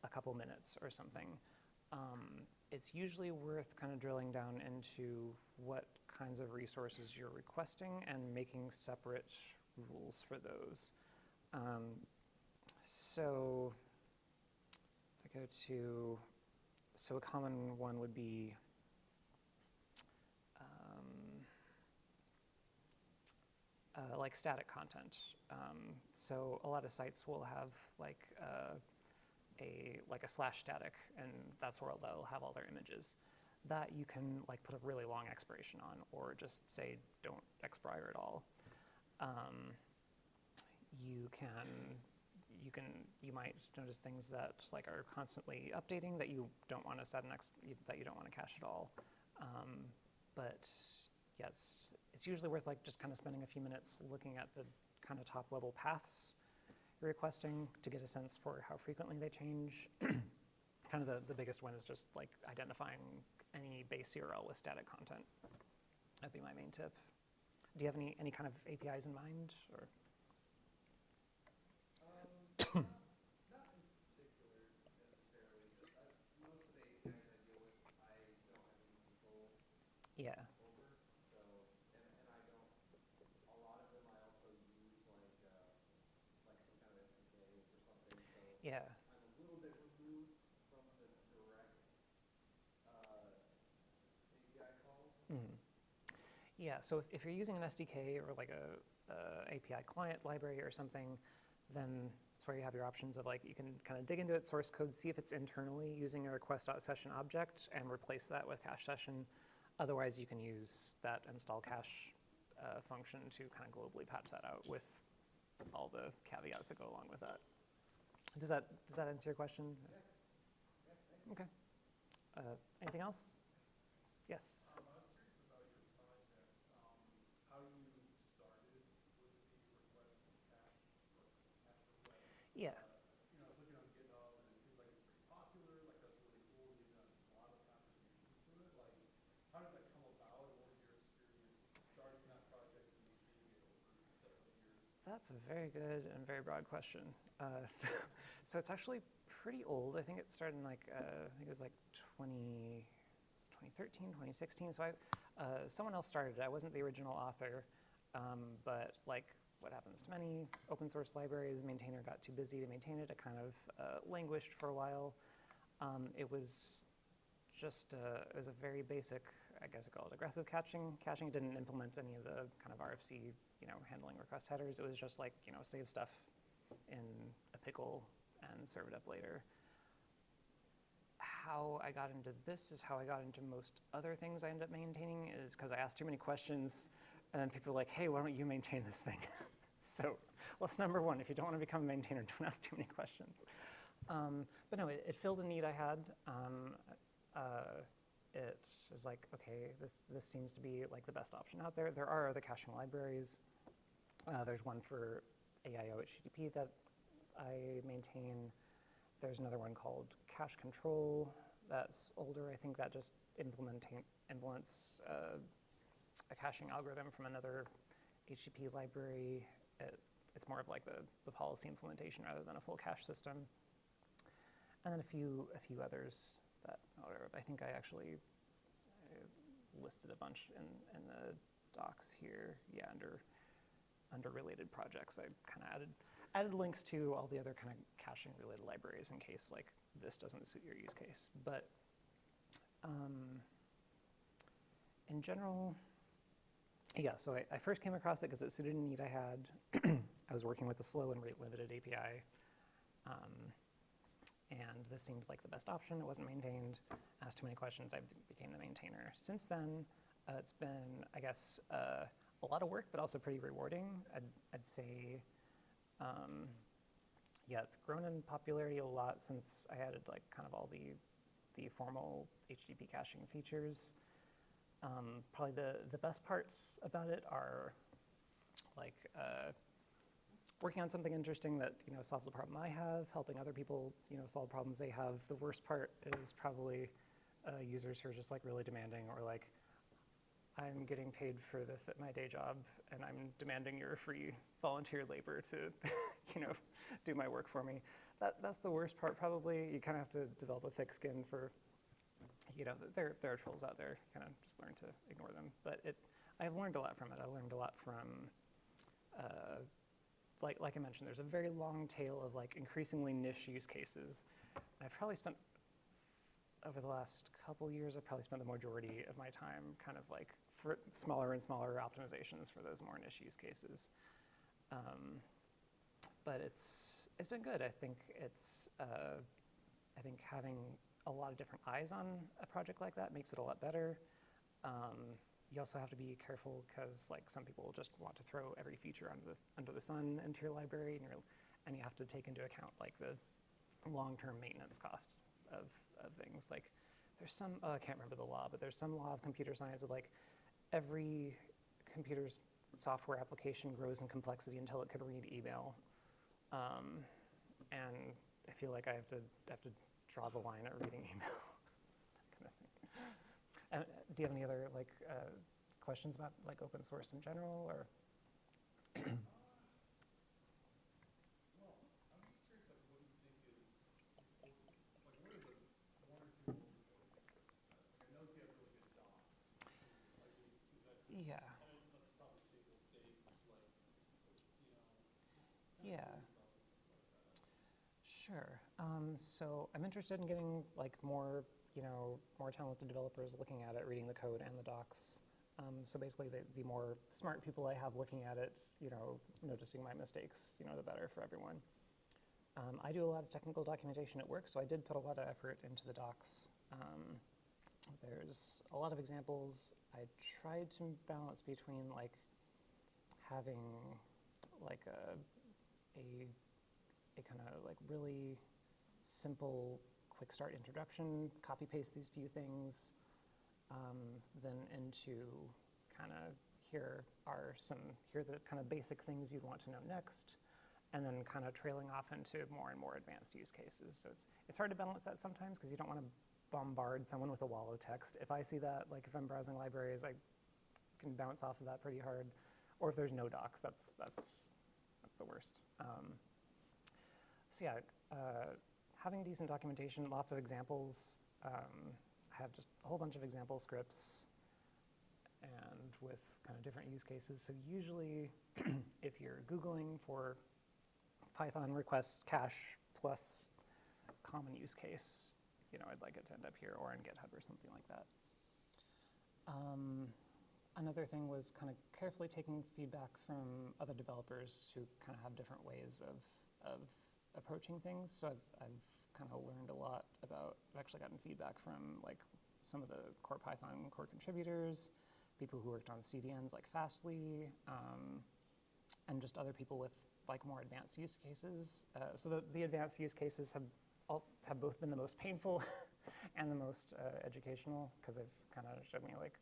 a couple minutes or something. It's usually worth kind of drilling down into what kinds of resources you're requesting and making separate rules for those. So if I go to, so a common one would be like static content. So a lot of sites will have like a slash static, and that's where they'll have all their images. That you can like put a really long expiration on, or just say don't expire at all. You might notice things that like are constantly updating that you don't want to set that you don't want to cache at all. But yes, it's usually worth like just kind of spending a few minutes looking at the kind of top level paths you're requesting to get a sense for how frequently they change. Kind of the biggest one is just like identifying any base URL with static content. That'd be my main tip. Do you have any kind of APIs in mind, or? Not in particular necessarily. Just most of the APIs I deal with, I don't have any control Yeah. over. So, and I don't. A lot of them I also use like some kind of SDK or something. So Yeah. I'm a little bit removed from the direct API calls. Mm-hmm. Yeah. So if you're using an SDK or like a API client library or something, then that's where you have your options of like, you can kind of dig into its source code, see if it's internally using a request.session object and replace that with cache session. Otherwise, you can use that install cache function to kind of globally patch that out with all the caveats that go along with that. Does that answer your question? Yeah. Okay. Anything else? Yes. I was curious about your project, how you started with the request cache or cache request. Yeah. I was looking on GitHub and it seems like it's pretty popular. Like that's really cool. You've done a lot of contributions to it. Like, how did that come about? What was your experience starting that project and maintaining it over That's a very good and very broad question. So it's actually pretty old. I think it started in like, I think it was like 2013, 2016. So someone else started it. I wasn't the original author, but like what happens to many open source libraries, maintainer got too busy to maintain it. It kind of languished for a while. It was just, it was a very basic, I guess I call it aggressive caching. Caching didn't implement any of the kind of RFC, handling request headers. It was just like, save stuff in a pickle and serve it up later. How I got into this is how I got into most other things I end up maintaining, is because I asked too many questions, and then people are like, hey, why don't you maintain this thing? So what's number one? If you don't want to become a maintainer, don't ask too many questions. But no, it filled a need I had. It was like, okay, this seems to be like the best option out there. There are other caching libraries. There's one for aiohttp that I maintain. There's another one called Cache Control that's older. I think that just implements a caching algorithm from another HTTP library. It's more of like the policy implementation rather than a full cache system. And then a few others that I think I actually listed a bunch in the docs here. Yeah, under related projects, I kind of added links to all the other kind of caching related libraries in case like this doesn't suit your use case. But in general, yeah, so I first came across it because it suited a need I had. I was working with a slow and rate limited API. And this seemed like the best option. It wasn't maintained. Asked too many questions, I became the maintainer. Since then, it's been, I guess, a lot of work, but also pretty rewarding. I'd say, yeah, it's grown in popularity a lot since I added like kind of all the formal HTTP caching features. Probably the best parts about it are like working on something interesting that solves a problem I have, helping other people solve problems they have. The worst part is probably users who are just like really demanding, or like, I'm getting paid for this at my day job and I'm demanding your free volunteer labor to do my work for me. That's the worst part probably. You kind of have to develop a thick skin for, there are trolls out there. Kind of just learn to ignore them. But I've learned a lot from it. I learned a lot from like I mentioned, there's a very long tail of like increasingly niche use cases. I've probably spent, over the last couple years, I've probably spent the majority of my time kind of like for smaller and smaller optimizations for those more niche use cases. But it's been good. I think having a lot of different eyes on a project like that makes it a lot better. You also have to be careful because like some people just want to throw every feature under the sun into your library, and you have to take into account like the long-term maintenance cost of things. Like there's some, I can't remember the law, but there's some law of computer science of like every computer's software application grows in complexity until it could read email. And I feel like I have to draw the line at reading email. Kind of thing. Do you have any other like questions about like open source in general, or? Well, I'm just curious, like, what do you think is important? Like, what is one or two important things that success? Like, I know you have really good docs. Like, is that just, Yeah. and that's probably table stakes, like, Yeah. stuff and things like that. Sure. So I'm interested in getting like more talented developers looking at it, reading the code and the docs. So basically, the more smart people I have looking at it, noticing my mistakes, the better for everyone. I do a lot of technical documentation at work, so I did put a lot of effort into the docs. There's a lot of examples. I tried to balance between like having like a kind of like really simple quick start introduction, copy paste these few things, then into kind of here are the kind of basic things you'd want to know next, and then kind of trailing off into more and more advanced use cases. So it's hard to balance that sometimes because you don't want to bombard someone with a wall of text. If I see that, like if I'm browsing libraries, I can bounce off of that pretty hard. Or if there's no docs, that's the worst. So yeah, having decent documentation, lots of examples. I have just a whole bunch of example scripts and with kind of different use cases. So usually if you're Googling for Python request cache plus common use case, I'd like it to end up here or in GitHub or something like that. Another thing was kind of carefully taking feedback from other developers who kind of have different ways of approaching things. So I've kind of learned a lot about, I've actually gotten feedback from like some of the core Python core contributors, people who worked on CDNs like Fastly, and just other people with like more advanced use cases. So the advanced use cases have both been the most painful and the most educational, because they've kind of showed me like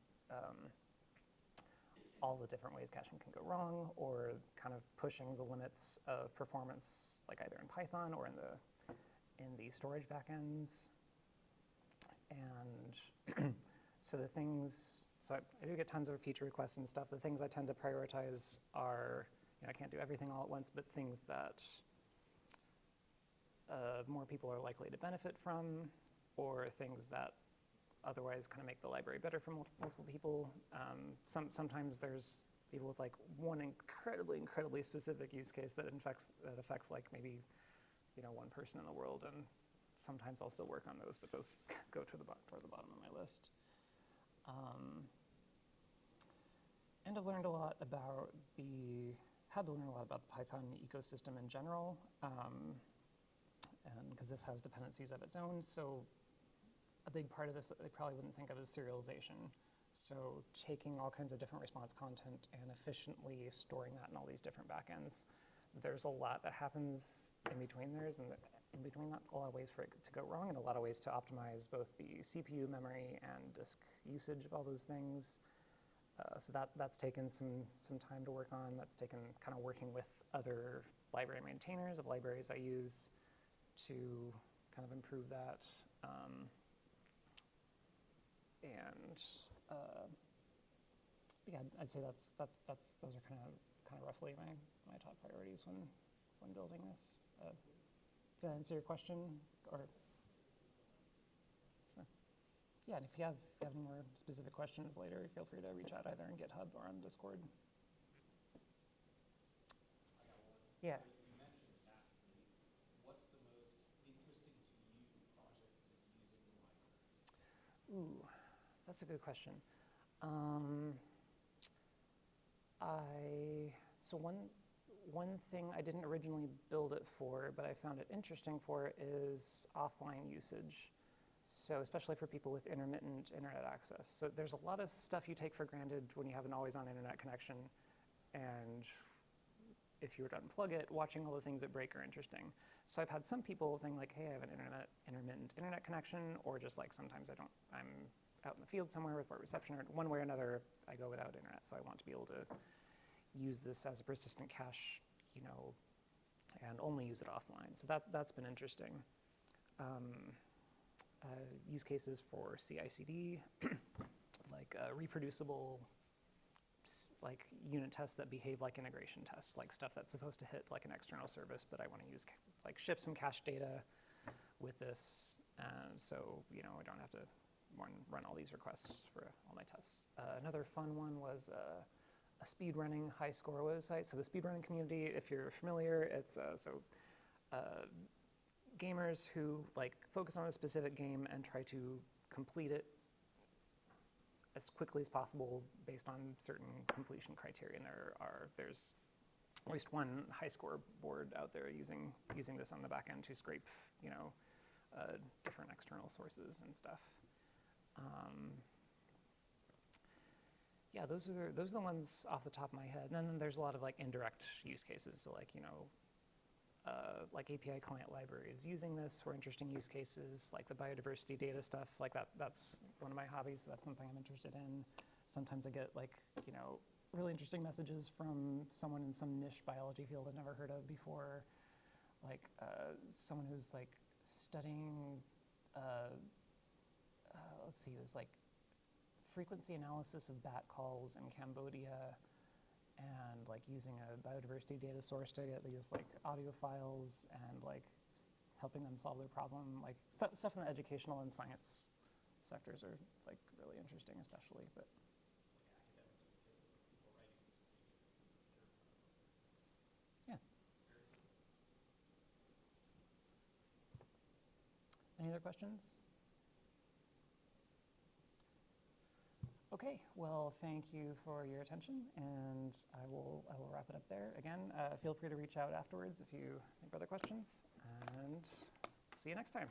all the different ways caching can go wrong, or kind of pushing the limits of performance, like either in Python or in the storage backends. And so I do get tons of feature requests and stuff. The things I tend to prioritize are, I can't do everything all at once, but things that more people are likely to benefit from, or things that otherwise kind of make the library better for multiple people. Sometimes there's people with like one incredibly specific use case that affects like maybe one person in the world, and sometimes I'll still work on those, but those go toward the bottom of my list. And I've learned a lot about had to learn a lot about the Python ecosystem in general, and because this has dependencies of its own. So a big part of this that they probably wouldn't think of as serialization. So taking all kinds of different response content and efficiently storing that in all these different backends. There's a lot that happens in between theirs, and in between that, a lot of ways for it to go wrong, and a lot of ways to optimize both the CPU memory and disk usage of all those things. So that's taken some time to work on. That's taken kind of working with other library maintainers of libraries I use to kind of improve that. Yeah, I'd say those are kind of roughly my top priorities when building this. Does that answer your question? Or sure. Yeah, and if you have any more specific questions later, feel free to reach out either in GitHub or on Discord. I got one. Yeah. So you mentioned Fastly. What's the most interesting to you project that's using the library? Ooh, that's a good question. So one thing I didn't originally build it for, but I found it interesting for, is offline usage. So especially for people with intermittent internet access. So there's a lot of stuff you take for granted when you have an always-on internet connection, and if you were to unplug it, watching all the things that break are interesting. So I've had some people saying like, hey, I have an intermittent internet connection, or just like sometimes I'm out in the field somewhere with poor reception, or one way or another, I go without internet. So I want to be able to use this as a persistent cache, and only use it offline. So that's been interesting. Use cases for CI/CD, like reproducible like unit tests that behave like integration tests, like stuff that's supposed to hit like an external service, but I want to use like ship some cache data with this, so I don't have to run all these requests for all my tests. Another fun one was a speedrunning high score website. So the speedrunning community, if you're familiar, it's gamers who like focus on a specific game and try to complete it as quickly as possible based on certain completion criteria. And there's at least one high score board out there using this on the back end to scrape different external sources and stuff. Yeah, those are the ones off the top of my head. And then there's a lot of like indirect use cases. So like like API client libraries using this for interesting use cases, like the biodiversity data stuff. Like that's one of my hobbies. So that's something I'm interested in. Sometimes I get like really interesting messages from someone in some niche biology field I've never heard of before. Like someone who's like studying, it was like frequency analysis of bat calls in Cambodia, and like using a biodiversity data source to get these like audio files and like helping them solve their problem. Like stuff in the educational and science sectors are like really interesting, especially. But yeah. Any other questions? Okay, well, thank you for your attention, and I will wrap it up there. Again, feel free to reach out afterwards if you think of other questions, and see you next time.